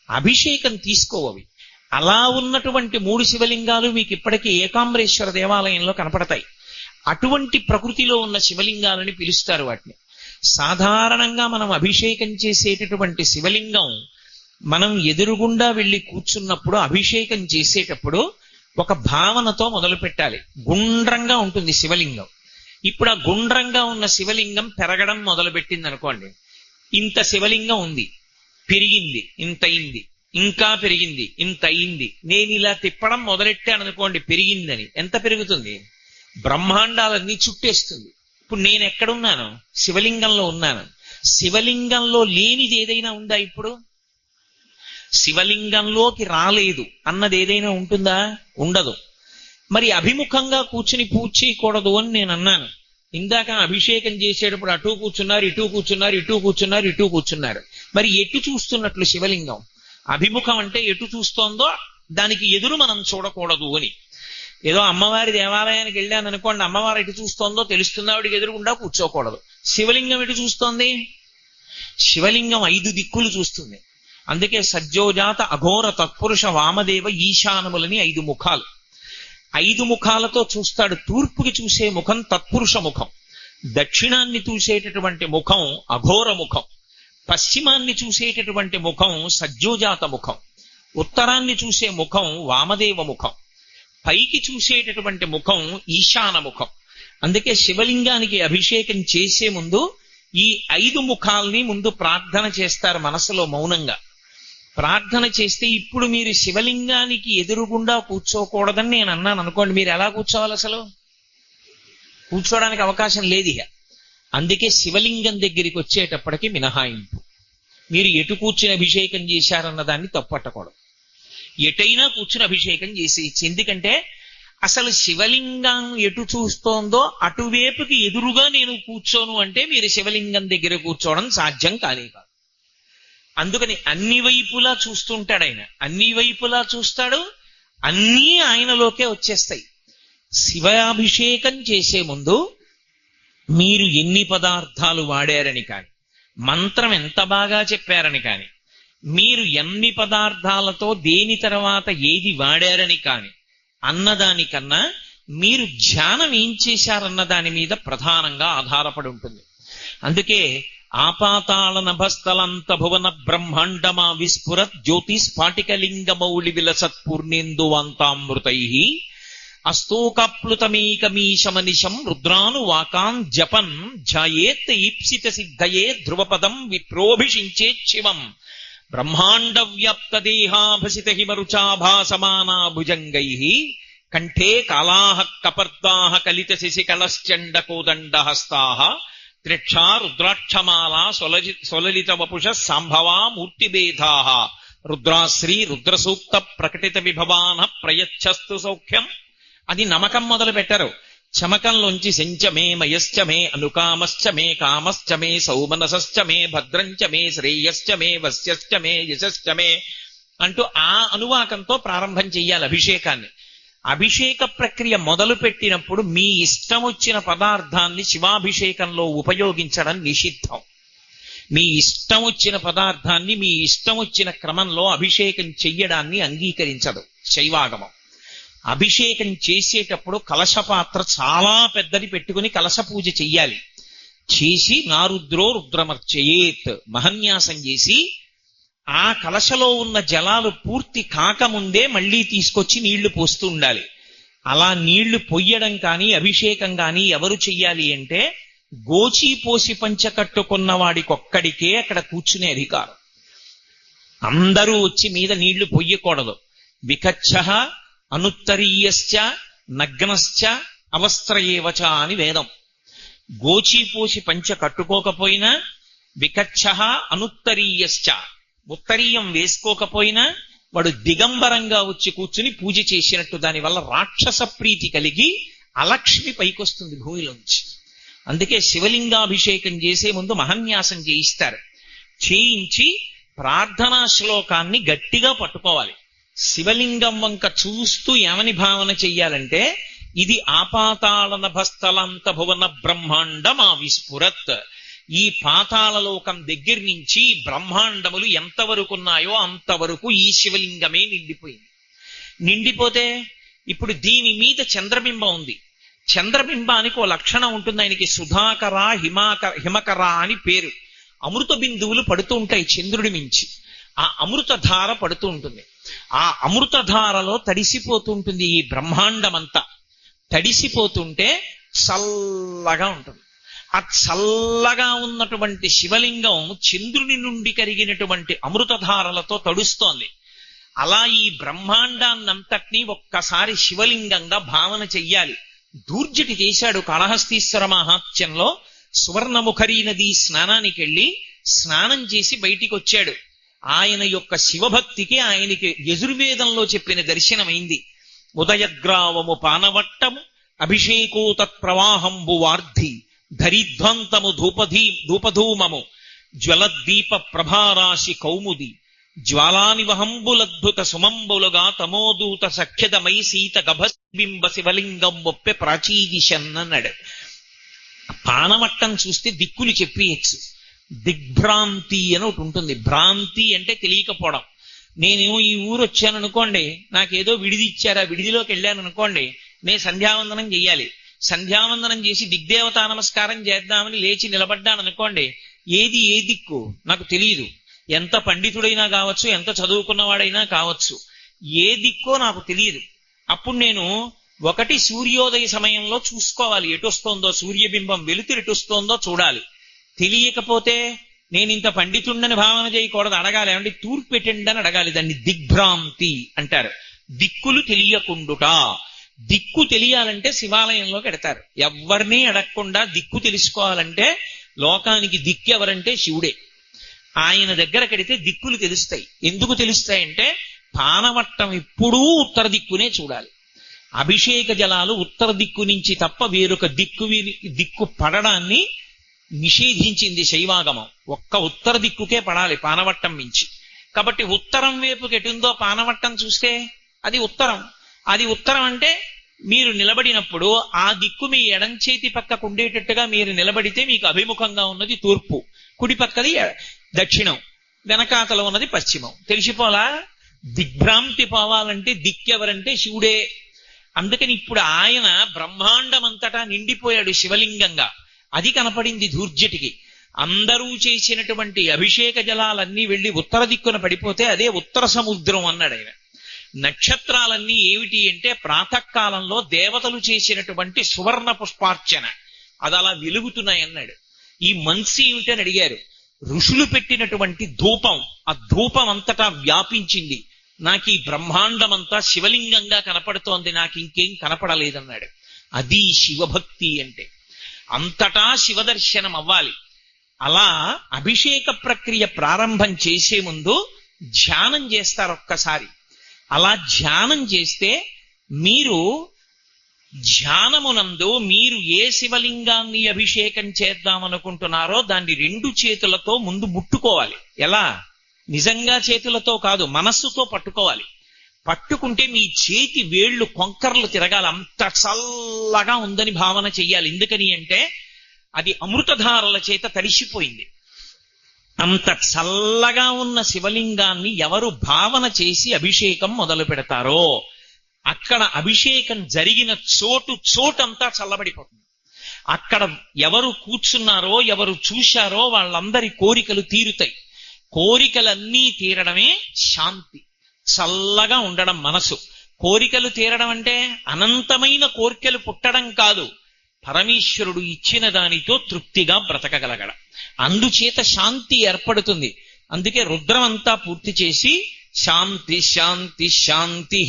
Speaker 2: అభిషేకం తీసుకోవవి. అలా ఉన్నటువంటి 3 శివలింగాలు మీకు ఇప్పటికీ ఏకాంబరేశ్వర దేవాలయంలో కనపడతాయి. అటువంటి ప్రకృతిలో ఉన్న శివలింగాలని పిలుస్తారు వాటిని. సాధారణంగా మనం అభిషేకం చేసేటటువంటి శివలింగం మనం ఎదురుగుండా వెళ్ళి కూర్చున్నప్పుడు అభిషేకం చేసేటప్పుడు ఒక భావనతో మొదలు పెట్టాలి. గుండ్రంగా ఉంటుంది శివలింగం. ఇప్పుడు ఆ గుండ్రంగా ఉన్న శివలింగం పెరగడం మొదలుపెట్టింది అనుకోండి. ఇంత శివలింగం ఉంది, పెరిగింది, ఇంత అయింది, ఇంకా పెరిగింది, ఇంత అయింది. నేను ఇలా తిప్పడం మొదలెట్టాను అనుకోండి, పెరిగిందని. ఎంత పెరుగుతుంది? బ్రహ్మాండాలన్నీ చుట్టేస్తుంది. ఇప్పుడు నేను ఎక్కడున్నాను? శివలింగంలో ఉన్నాను. శివలింగంలో లేనిది ఏదైనా ఉందా? ఇప్పుడు శివలింగంలోకి రాలేదు అన్నది ఏదైనా ఉంటుందా? ఉండదు. మరి అభిముఖంగా కూర్చుని పూజ చేయకూడదు అని నేను అన్నాను. ఇందాక అభిషేకం చేసేటప్పుడు అటు కూర్చున్నారు, ఇటు కూర్చున్నారు, ఇటు కూర్చున్నారు, ఇటు కూర్చున్నారు. మరి ఎటు చూస్తున్నట్లు శివలింగం? అభిముఖం అంటే ఎటు చూస్తోందో దానికి ఎదురు మనం చూడకూడదు అని. ఏదో అమ్మవారి దేవాలయానికి వెళ్ళాను అనుకోండి, అమ్మవారు ఎటు చూస్తోందో తెలుస్తుంది, ఆవిడికి ఎదురుకుండా కూర్చోకూడదు. శివలింగం ఎటు చూస్తోంది? శివలింగం 5 దిక్కులు చూస్తుంది. అందుకే సజ్జోజాత అఘోర తత్పురుష వామదేవ ఈశానములని 5 ముఖాలు. 5 ముఖాలతో చూస్తాడు. తూర్పుకి చూసే ముఖం తత్పురుష ముఖం, దక్షిణాన్ని చూసేటటువంటి ముఖం అఘోర ముఖం, పశ్చిమాన్ని చూసేటటువంటి ముఖం సజ్జోజాత ముఖం, ఉత్తరాన్ని చూసే ముఖం వామదేవ ముఖం, పైకి చూసేటటువంటి ముఖం ఈశాన ముఖం. అందుకే శివలింగానికి అభిషేకం చేసే ముందు ఈ 5 ముఖాల్ని ముందు ప్రార్థన చేస్తారు మనసులో మౌనంగా. ప్రార్థన చేస్తే ఇప్పుడు మీరు శివలింగానికి ఎదురుగుండా కూర్చోకూడదని నేను అన్నాను అనుకోండి, మీరు ఎలా కూర్చోవాలి? అసలు కూర్చోడానికి అవకాశం లేదు ఇక. అందుకే శివలింగం దగ్గరికి వచ్చేటప్పటికి మినహాయింపు. మీరు ఎటు కూర్చుని అభిషేకం చేశారన్న దాన్ని తప్పట్టకూడదు. ఎటైనా కూర్చుని అభిషేకం చేసేయచ్చు. ఎందుకంటే అసలు శివలింగం ఎటు చూస్తోందో అటువైపుకి ఎదురుగా నేను కూర్చోను అంటే మీరు శివలింగం దగ్గర కూర్చోవడం సాధ్యం కానే కాదు. అందుకని అన్ని వైపులా చూస్తుంటాడు ఆయన, అన్ని వైపులా చూస్తాడు, అన్నీ ఆయనలోకే వచ్చేస్తాయి. శివాభిషేకం చేసే ముందు మీరు ఎన్ని పదార్థాలు వాడారని కానీ, మంత్రం ఎంత బాగా చెప్పారని కానీ, మీరు ఎన్ని పదార్థాలతో దేని తర్వాత ఏది వాడారని కానీ అన్నదానికన్నా మీరు ధ్యానం ఏం చేశారన్న దాని మీద ప్రధానంగా ఆధారపడి ఉంటుంది. అందుకే ఆపాతాళ నభస్థలంత భువన బ్రహ్మాండమా విస్ఫురత్ జ్యోతిస్ఫాటికలింగమౌళి విలసత్ పూర్ణేందువాంతామృతై అస్తోకాప్లుతమేకమీశమనిశం రుద్రానువాకాన్ జపన్ ఝాయేత్ ఈప్సిత సిద్ధయే ధ్రువపదం విప్రోభిషించేత్ శివం బ్రహ్మాండ వ్యాప్త దేహాభసిత హిమరుచాభాసమానా భుజంగై కంఠే కాళాః కపర్దాః కలిత శశికళశ్చండ కోదండహస్తాః త్రిక్షా రుద్రాక్షమాలా స్వలలిత వపుష సంభవా మూర్తిభేదాః రుద్రాశ్రీ రుద్రసూక్త ప్రకటిత విభవాన ప్రయచ్చస్తు సౌఖ్యం అది నమకం మొదలు పెట్టరు. చమకంలోంచి శంచమే మయశ్చ మే అనుకామశ్చ మే కామశ్చ మే సౌమనసశ్చ మే భద్రంచ మే శ్రేయశ్చ మే వస్యశ్చ మే యశశ్చ మే అంటూ ఆ అనువాకంతో ప్రారంభం చెయ్యాలి అభిషేకాన్ని. అభిషేక ప్రక్రియ మొదలు పెట్టినప్పుడు మీ ఇష్టం వచ్చిన పదార్థాన్ని శివాభిషేకంలో ఉపయోగించడం నిషిద్ధం. మీ ఇష్టం వచ్చిన పదార్థాన్ని మీ ఇష్టం వచ్చిన క్రమంలో అభిషేకం చెయ్యడాన్ని అంగీకరించదు శైవాగమం. అభిషేకం చేసేటప్పుడు కలశపాత్ర చాలా పెద్దది పెట్టుకుని కలశ పూజ చెయ్యాలి. చేసి నారుద్రో రుద్రమర్చయేత్ మహన్యాసం చేసి ఆ కలశలో ఉన్న జలాలు పూర్తి కాకముందే మళ్ళీ తీసుకొచ్చి నీళ్లు పోస్తూ ఉండాలి. అలా నీళ్లు పొయ్యడం కానీ అభిషేకం కానీ ఎవరు చెయ్యాలి అంటే గోచి పోసి పంచకట్టుకున్న వాడికొక్కడికే అక్కడ కూర్చునే అధికారం. అందరూ వచ్చి మీద నీళ్లు పొయ్యకూడదు. వికచ్చః అనుత్తరీయశ్చ నగ్నశ్చ అవస్త్రయేవచ అని వేదం. గోచి పోసి పంచ కట్టుకోకపోయినా, వికచ్చః అనుత్తరీయశ్చ ఉత్తరీయం వేసుకోకపోయినా వాడు దిగంబరంగా వచ్చి కూర్చుని పూజ చేసినట్టు. దానివల్ల రాక్షస ప్రీతి కలిగి అలక్ష్మి పైకొస్తుంది భూమిలోంచి. అందుకే శివలింగాభిషేకం చేసే ముందు మహన్యాసం చేయిస్తారు. చేయించి ప్రార్థనా శ్లోకాన్ని గట్టిగా పట్టుకోవాలి. శివలింగం వంక చూస్తూ ఏమని భావన చెయ్యాలంటే ఇది ఆపాతాళ నభస్థలంత భువన బ్రహ్మాండమా విస్ఫురత్. ఈ పాతాళలోకం దగ్గర నుంచి బ్రహ్మాండములు ఎంతవరకు ఉన్నాయో అంతవరకు ఈ శివలింగమే నిండిపోయింది. నిండిపోతే ఇప్పుడు దీని మీద చంద్రబింబం ఉంది. చంద్రబింబానికి ఓ లక్షణం ఉంటుంది. ఆయనకి సుధాకర హిమకర అని పేరు. అమృత బిందువులు పడుతూ ఉంటాయి చంద్రుడి మించి. ఆ అమృతధార పడుతూ ఉంటుంది. ఆ అమృతధారలో తడిసిపోతుంటుంది ఈ బ్రహ్మాండమంతా. తడిసిపోతుంటే చల్లగా ఉంటుంది. ఆ చల్లగా ఉన్నటువంటి శివలింగం చంద్రుని నుండి కరిగినటువంటి అమృతధారలతో తడుస్తోంది. అలా ఈ బ్రహ్మాండాన్నంతటినీ ఒక్కసారి శివలింగంగా భావన చెయ్యాలి. దూర్జటి చేశాడు కాళహస్తీశ్వర మహాత్మ్యంలో. సువర్ణముఖరీ నది స్నానానికి వెళ్ళి స్నానం చేసి బయటికి వచ్చాడు. ఆయన యొక్క శివభక్తికి ఆయనకి యజుర్వేదంలో చెప్పిన దర్శనమైంది. ఉదయగ్రావము పానవట్టము అభిషేకో తత్ప్రవాహంబు వార్ధి ధరిధ్వంతము ధూపధూమము జ్వలద్దీప ప్రభారాశి కౌముది జ్వాలానివహంబులద్భుత సుమంబులుగా తమోదూత సఖ్యదమై సీత గభస్బింబ శివలింగం ఒప్పె ప్రాచీదిశన్నన్నాడు. పానవట్టం చూస్తే దిక్కులు చెప్పేయచ్చు. దిగ్భ్రాంతి అని ఒకటి ఉంటుంది. భ్రాంతి అంటే తెలియకపోవడం. నేను ఈ ఊరు వచ్చాను అనుకోండి, నాకేదో విడిది ఇచ్చారా, విడిదిలోకి వెళ్ళాను అనుకోండి, నేను సంధ్యావందనం చెయ్యాలి. సంధ్యావందనం చేసి దిగ్దేవతా నమస్కారం చేద్దామని లేచి నిలబడ్డాను అనుకోండి, ఏది ఏ దిక్కు నాకు తెలియదు. ఎంత పండితుడైనా కావచ్చు, ఎంత చదువుకున్నవాడైనా కావచ్చు, ఏ దిక్కో నాకు తెలియదు. అప్పుడు నేను ఒకటి సూర్యోదయ సమయంలో చూసుకోవాలి, ఎటొస్తోందో సూర్యబింబం వెలుతురు ఎటొస్తోందో చూడాలి. తెలియకపోతే నేను ఇంత పండితుండని భావన చేయకూడదు, అడగాలి. ఏమంటే తూర్పు పెట్టండి అని అడగాలి. దాన్ని దిగ్భ్రాంతి అంటారు. దిక్కులు తెలియకుండుట. దిక్కు తెలియాలంటే శివాలయంలోకి ఎడతారు. ఎవరినీ అడగకుండా దిక్కు తెలుసుకోవాలంటే లోకానికి దిక్కు ఎవరంటే శివుడే. ఆయన దగ్గర కడితే దిక్కులు తెలుస్తాయి. ఎందుకు తెలుస్తాయంటే పానవట్టం ఎప్పుడూ ఉత్తర దిక్కునే చూడాలి. అభిషేక జలాలు ఉత్తర దిక్కు నుంచి తప్ప వేరొక దిక్కు పడడాన్ని నిషేధించింది శైవాగమం. ఒక్క ఉత్తర దిక్కుకే పడాలి పానవట్టం మించి. కాబట్టి ఉత్తరం వైపుకి ఎటుందో పానవట్టం చూస్తే అది ఉత్తరం. అది ఉత్తరం అంటే మీరు నిలబడినప్పుడు ఆ దిక్కు మీ ఎడం చేతి పక్కకు ఉండేటట్టుగా మీరు నిలబడితే మీకు అభిముఖంగా ఉన్నది తూర్పు, కుడి పక్కది దక్షిణం, వెనకాతలో ఉన్నది పశ్చిమం. తెలిసిపోలా? దిగ్భ్రాంతి పోవాలంటే దిక్కెవరంటే శివుడే. అందుకని ఇప్పుడు ఆయన బ్రహ్మాండమంతటా నిండిపోయాడు శివలింగంగా. అది కనపడింది దూర్జటికి. అందరూ చేసినటువంటి అభిషేక జలాలన్నీ వెళ్ళి ఉత్తర దిక్కున పడిపోతే అదే ఉత్తర సముద్రం అన్నాడు ఆయన. నక్షత్రాలన్నీ ఏమిటి అంటే ప్రాతకాలంలో దేవతలు చేసినటువంటి సువర్ణ పుష్పార్చన, అది అలా వెలుగుతున్నాయన్నాడు. ఈ మనసు ఏమిటని అడిగారు. ఋషులు పెట్టినటువంటి ధూపం, ఆ ధూపం అంతటా వ్యాపించింది. నాకు ఈ బ్రహ్మాండమంతా శివలింగంగా కనపడుతోంది, నాకు ఇంకేం కనపడలేదన్నాడు. అది శివభక్తి అంటే. అంతటా శివదర్శనం అవ్వాలి. అలా అభిషేక ప్రక్రియ ప్రారంభం చేసే ముందు ధ్యానం చేస్తారు ఒక్కసారి. అలా ధ్యానం చేస్తే మీరు ధ్యానమునందు మీరు ఏ శివలింగాన్ని అభిషేకం చేద్దామనుకుంటున్నారో దాన్ని 2 చేతులతో ముందు ముట్టుకోవాలి. ఎలా? నిజంగా చేతులతో కాదు, మనస్సుతో పట్టుకోవాలి. పట్టుకుంటే మీ చేతి వేళ్లు కొంకర్లు తిరగాలి, అంత చల్లగా ఉందని భావన చెయ్యాలి. ఎందుకని అంటే అది అమృతధారల చేత తడిసిపోయింది. అంత చల్లగా ఉన్న శివలింగాన్ని ఎవరు భావన చేసి అభిషేకం మొదలు పెడతారో అక్కడ అభిషేకం జరిగిన చోటంతా చల్లబడిపోతుంది. అక్కడ ఎవరు కూర్చున్నారో ఎవరు చూశారో వాళ్ళందరి కోరికలు తీరుతాయి. కోరికలన్నీ తీరడమే శాంతి, చల్లగా ఉండడం మనసు. కోరికలు తీరడం అంటే అనంతమైన కోరికలు పుట్టడం కాదు, పరమేశ్వరుడు ఇచ్చిన దానితో తృప్తిగా బ్రతకగలగడం. అందుచేత శాంతి ఏర్పడుతుంది. అందుకే రుద్రం అంతా పూర్తి చేసి శాంతి శాంతి శాంతి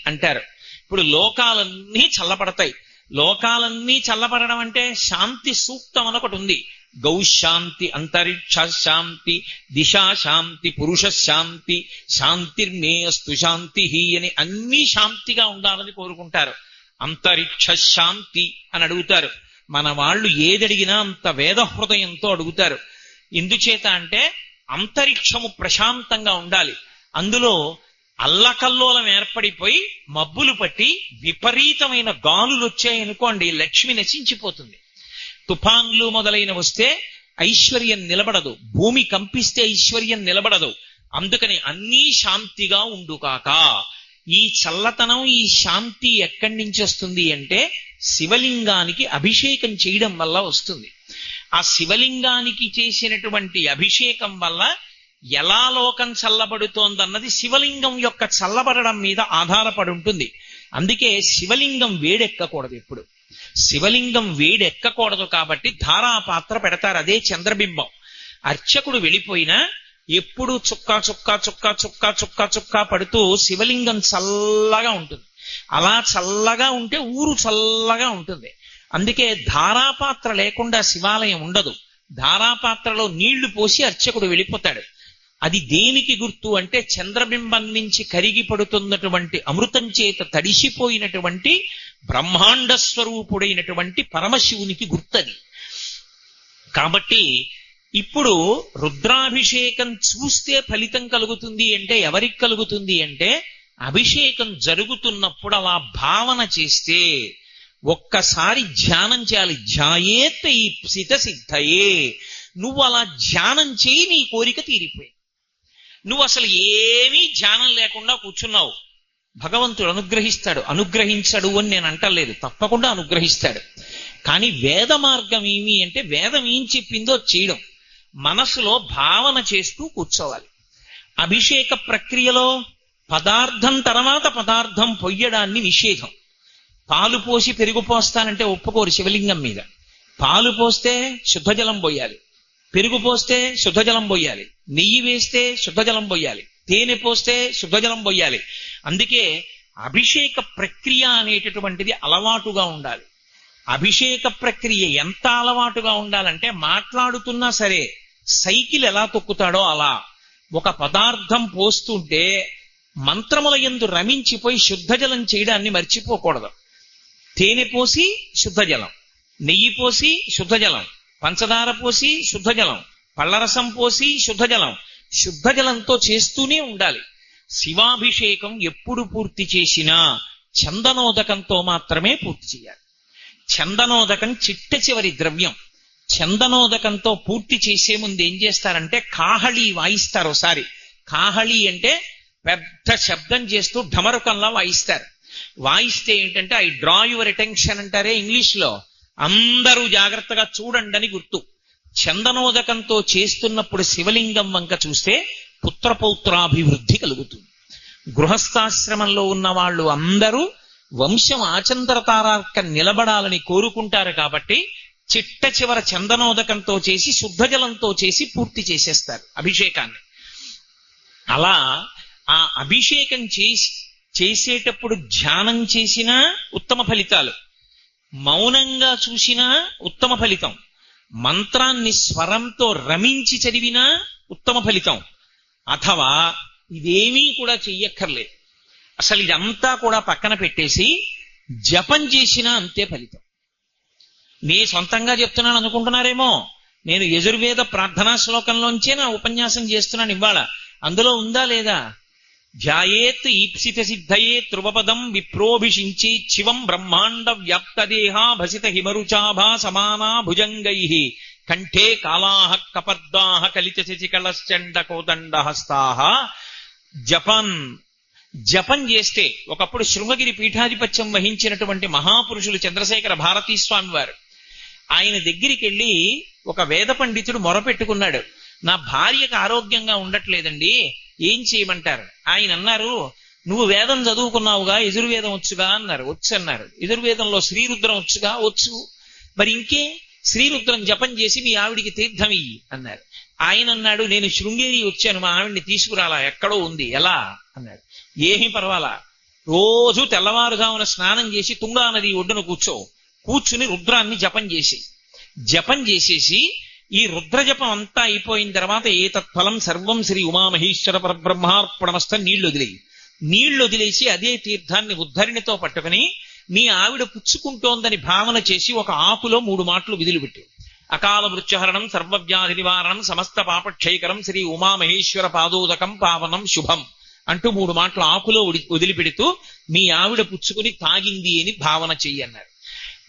Speaker 2: అంటారు. ఇప్పుడు లోకాలన్నీ చల్లపడతాయి. లోకాలన్నీ చల్లపడడం అంటే శాంతి సూక్తం అని ఒకటి ఉంది. గౌశాంతి, అంతరిక్ష శాంతి, దిశా శాంతి, పురుష శాంతి, శాంతిర్మేయస్తు శాంతి అని అన్నీ శాంతిగా ఉండాలని కోరుకుంటారు. అంతరిక్ష శాంతి అని అడుగుతారు. మన వాళ్ళు ఏదడిగినా అంత వేద హృదయంతో అడుగుతారు. ఎందుచేత అంటే అంతరిక్షము ప్రశాంతంగా ఉండాలి. అందులో అల్లకల్లోలం ఏర్పడిపోయి మబ్బులు పట్టి విపరీతమైన గాలులు వచ్చాయనుకోండి, లక్ష్మి నశించిపోతుంది. తుఫాన్లు మొదలైన వస్తే ఐశ్వర్యం నిలబడదు, భూమి కంపిస్తే ఐశ్వర్యం నిలబడదు. అందుకని అన్నీ శాంతిగా ఉండుకాక. ఈ చల్లతనం, ఈ శాంతి ఎక్కడి నుంచి వస్తుంది అంటే శివలింగానికి అభిషేకం చేయడం వల్ల వస్తుంది. ఆ శివలింగానికి చేసినటువంటి అభిషేకం వల్ల ఎలా లోకం చల్లబడుతోందన్నది శివలింగం యొక్క చల్లబడడం మీద ఆధారపడి ఉంటుంది. అందుకే శివలింగం వేడెక్కకూడదు. ఎప్పుడు శివలింగం వేడెక్కకూడదు కాబట్టి ధారాపాత్ర పెడతారు, అదే చంద్రబింబం. అర్చకుడు వెళ్ళిపోయినా ఎప్పుడు చుక్క చుక్క చుక్క చుక్క చుక్క చుక్క పడుతూ శివలింగం చల్లగా ఉంటుంది. అలా చల్లగా ఉంటే ఊరు చల్లగా ఉంటుంది. అందుకే ధారాపాత్ర లేకుండా శివాలయం ఉండదు. ధారాపాత్రలో నీళ్లు పోసి అర్చకుడు వెళ్ళిపోతాడు. అది దేనికి గుర్తు అంటే చంద్రబింబం నుంచి కరిగి పడుతున్నటువంటి అమృతం చేత తడిసిపోయినటువంటి బ్రహ్మాండ స్వరూపుడైనటువంటి పరమశివునికి గుర్తది. కాబట్టి ఇప్పుడు రుద్రాభిషేకం చూస్తే ఫలితం కలుగుతుంది అంటే ఎవరికి కలుగుతుంది అంటే అభిషేకం జరుగుతున్నప్పుడు అలా భావన చేస్తే ఒక్కసారి ధ్యానం చేయాలి. ధ్యాయేత్ ఈప్సిత సిద్ధయే. నువ్వు అలా ధ్యానం చేయి, నీ కోరిక తీరిపోయి. నువ్వు అసలు ఏమీ ధ్యానం లేకుండా కూర్చున్నావు, భగవంతుడు అనుగ్రహిస్తాడు. అనుగ్రహించడు అని నేను అంటలేదు, తప్పకుండా అనుగ్రహిస్తాడు. కానీ వేద మార్గం ఏమి అంటే వేదం ఏం చెప్పిందో చేయడం, మనసులో భావన చేస్తూ కూర్చోవాలి. అభిషేక ప్రక్రియలో పదార్థం తర్వాత పదార్థం పొయ్యడాన్ని నిషేధం. పాలు పోసి పెరుగు పోస్తానంటే ఒప్పుకోరు శివలింగం మీద. పాలు పోస్తే శుద్ధజలం పోయాలి, పెరుగు పోస్తే శుద్ధజలం పోయాలి, నెయ్యి వేస్తే శుద్ధజలం పోయాలి, తేనె పోస్తే శుద్ధజలం పోయాలి. అందుకే అభిషేక ప్రక్రియ అనేటటువంటిది అలవాటుగా ఉండాలి. అభిషేక ప్రక్రియ ఎంత అలవాటుగా ఉండాలంటే మాట్లాడుతున్నా సరే సైకిల్ ఎలా తొక్కుతాడో అలా ఒక పదార్థం పోస్తుంటే మంత్రముల యందు రమించిపోయి శుద్ధజలం చేయడాన్ని మర్చిపోకూడదు. తేనె పోసి శుద్ధజలం, నెయ్యి పోసి శుద్ధజలం, పంచదార పోసి శుద్ధజలం, పళ్ళరసం పోసి శుద్ధజలం, శుద్ధజలంతో చేస్తూనే ఉండాలి. శివాభిషేకం ఎప్పుడు పూర్తి చేసినా చందనోదకంతో మాత్రమే పూర్తి చేయాలి. చందనోదకం చిట్ట చివరి ద్రవ్యం. చందనోదకంతో పూర్తి చేసే ముందు ఏం చేస్తారంటే కాహళి వాయిస్తారు. ఒకసారి కాహళి అంటే పెద్ద శబ్దం చేస్తూ ఢమరుకంలా వాయిస్తారు. వాయిస్తే ఏంటంటే ఐ డ్రా యువర్ అటెన్షన్ అంటారే ఇంగ్లీష్ లో, అందరూ జాగ్రత్తగా చూడండి అని గుర్తు. చందనోదకంతో చేస్తున్నప్పుడు శివలింగం వంక చూస్తే పుత్రపౌత్రాభివృద్ధి కలుగుతుంది. గృహస్థాశ్రమంలో ఉన్న వాళ్ళు అందరూ వంశం ఆచంద్రతారార్క నిలబడాలని కోరుకుంటారు కాబట్టి చిట్ట చివర చందనోదకంతో చేసి శుద్ధ జలంతో చేసి పూర్తి చేసేస్తారు అభిషేకాన్ని. అలా ఆ అభిషేకం చేసేటప్పుడు ధ్యానం చేసినా ఉత్తమ ఫలితాలు, మౌనంగా చూసినా ఉత్తమ ఫలితం, మంత్రాన్ని స్వరంతో రమించి చదివినా ఉత్తమ ఫలితం, అథవా ఇదేమీ కూడా చెయ్యక్కర్లేదు, అసలు ఇదంతా కూడా పక్కన పెట్టేసి జపం చేసినా అంతే ఫలితం. నీ సొంతంగా చెప్తున్నాను అనుకుంటున్నారేమో, నేను యజుర్వేద ప్రార్థనా శ్లోకంలోంచే నా ఉపన్యాసం చేస్తున్నాను ఇవాళ. అందులో ఉందా లేదా? ధ్యాయేత్ ఈప్సిత సిద్ధయే ధ్రువపదం విప్రోభిషించి శివం బ్రహ్మాండ వ్యాప్తదేహా భసిత హిమరుచాభా సమానా భుజంగై కంఠే కాళాహ కపర్దాహ కలిత శశికళశ్చండ కోదండ హస్తాహ. జపం చేస్తే ఒకప్పుడు శృంగగిరి పీఠాధిపత్యం వహించినటువంటి మహాపురుషులు చంద్రశేఖర భారతీ స్వామి వారు, ఆయన దగ్గరికి వెళ్ళి ఒక వేద పండితుడు మొరపెట్టుకున్నాడు, నా భార్యకు ఆరోగ్యంగా ఉండట్లేదండి, ఏం చేయమంటారు? ఆయన అన్నారు, నువ్వు వేదం చదువుకున్నావుగా, యజుర్వేదం వచ్చుగా అన్నారు. వచ్చు అన్నారు. యజుర్వేదంలో శ్రీరుద్రం వచ్చుగా? వచ్చు. మరి ఇంకే శ్రీరుద్రం జపం చేసి మీ ఆవిడికి తీర్థం ఇయ్యి అన్నారు. ఆయన అన్నాడు, నేను శృంగేరి వచ్చాను, మా ఆవిడ్ని తీసుకురాలా, ఎక్కడో ఉంది, ఎలా అన్నాడు. ఏమీ పర్వాలా, రోజు తెల్లవారుజామున స్నానం చేసి తుంగా నది ఒడ్డున కూర్చుని రుద్రాన్ని జపం చేసేసి ఈ రుద్రజపం అంతా అయిపోయిన తర్వాత ఏతత్ఫలం సర్వం శ్రీ ఉమామహేశ్వర పరబ్రహ్మార్పణమస్త నీళ్లు వదిలేసి అదే తీర్థాన్ని ఉద్ధరిణితో పట్టుకుని మీ ఆవిడ పుచ్చుకుంటోందని భావన చేసి ఒక ఆకులో 3 మాటలు విదిలిపెట్టు. అకాల మృత్యుహరణం సర్వవ్యాధి నివారణం సమస్త పాపక్షయకరం శ్రీ ఉమామహేశ్వర పాదోదకం పావనం శుభం అంటూ 3 మాటలు ఆకులో వదిలిపెడుతూ మీ ఆవిడ పుచ్చుకుని తాగింది అని భావన చెయ్యన్నారు.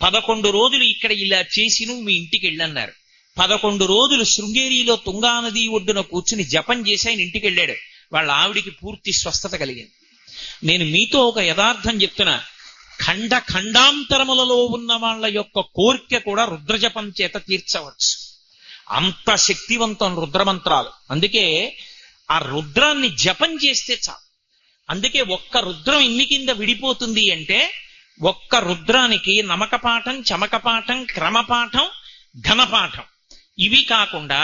Speaker 2: 11 రోజులు ఇక్కడ ఇలా చేసి నువ్వు మీ ఇంటికి వెళ్ళన్నారు. 11 రోజులు శృంగేరిలో తుంగానది ఒడ్డున కూర్చుని జపం చేసి ఆయన ఇంటికి వెళ్ళాడు. వాళ్ళ ఆవిడికి పూర్తి స్వస్థత కలిగింది. నేను మీతో ఒక యథార్థం చెప్తున్నా, ఖండాంతరములలో ఉన్న వాళ్ళ యొక్క కోరిక కూడా రుద్రజపం చేత తీర్చవచ్చు. అంత శక్తివంతం రుద్రమంత్రాలు. అందుకే ఆ రుద్రాన్ని జపం చేస్తే చాలు. అందుకే ఒక్క రుద్రం ఇన్ని కింద విడిపోతుంది అంటే, ఒక్క రుద్రానికి నమకపాఠం, చమకపాఠం, క్రమపాఠం, ఘనపాఠం ఇవి కాకుండా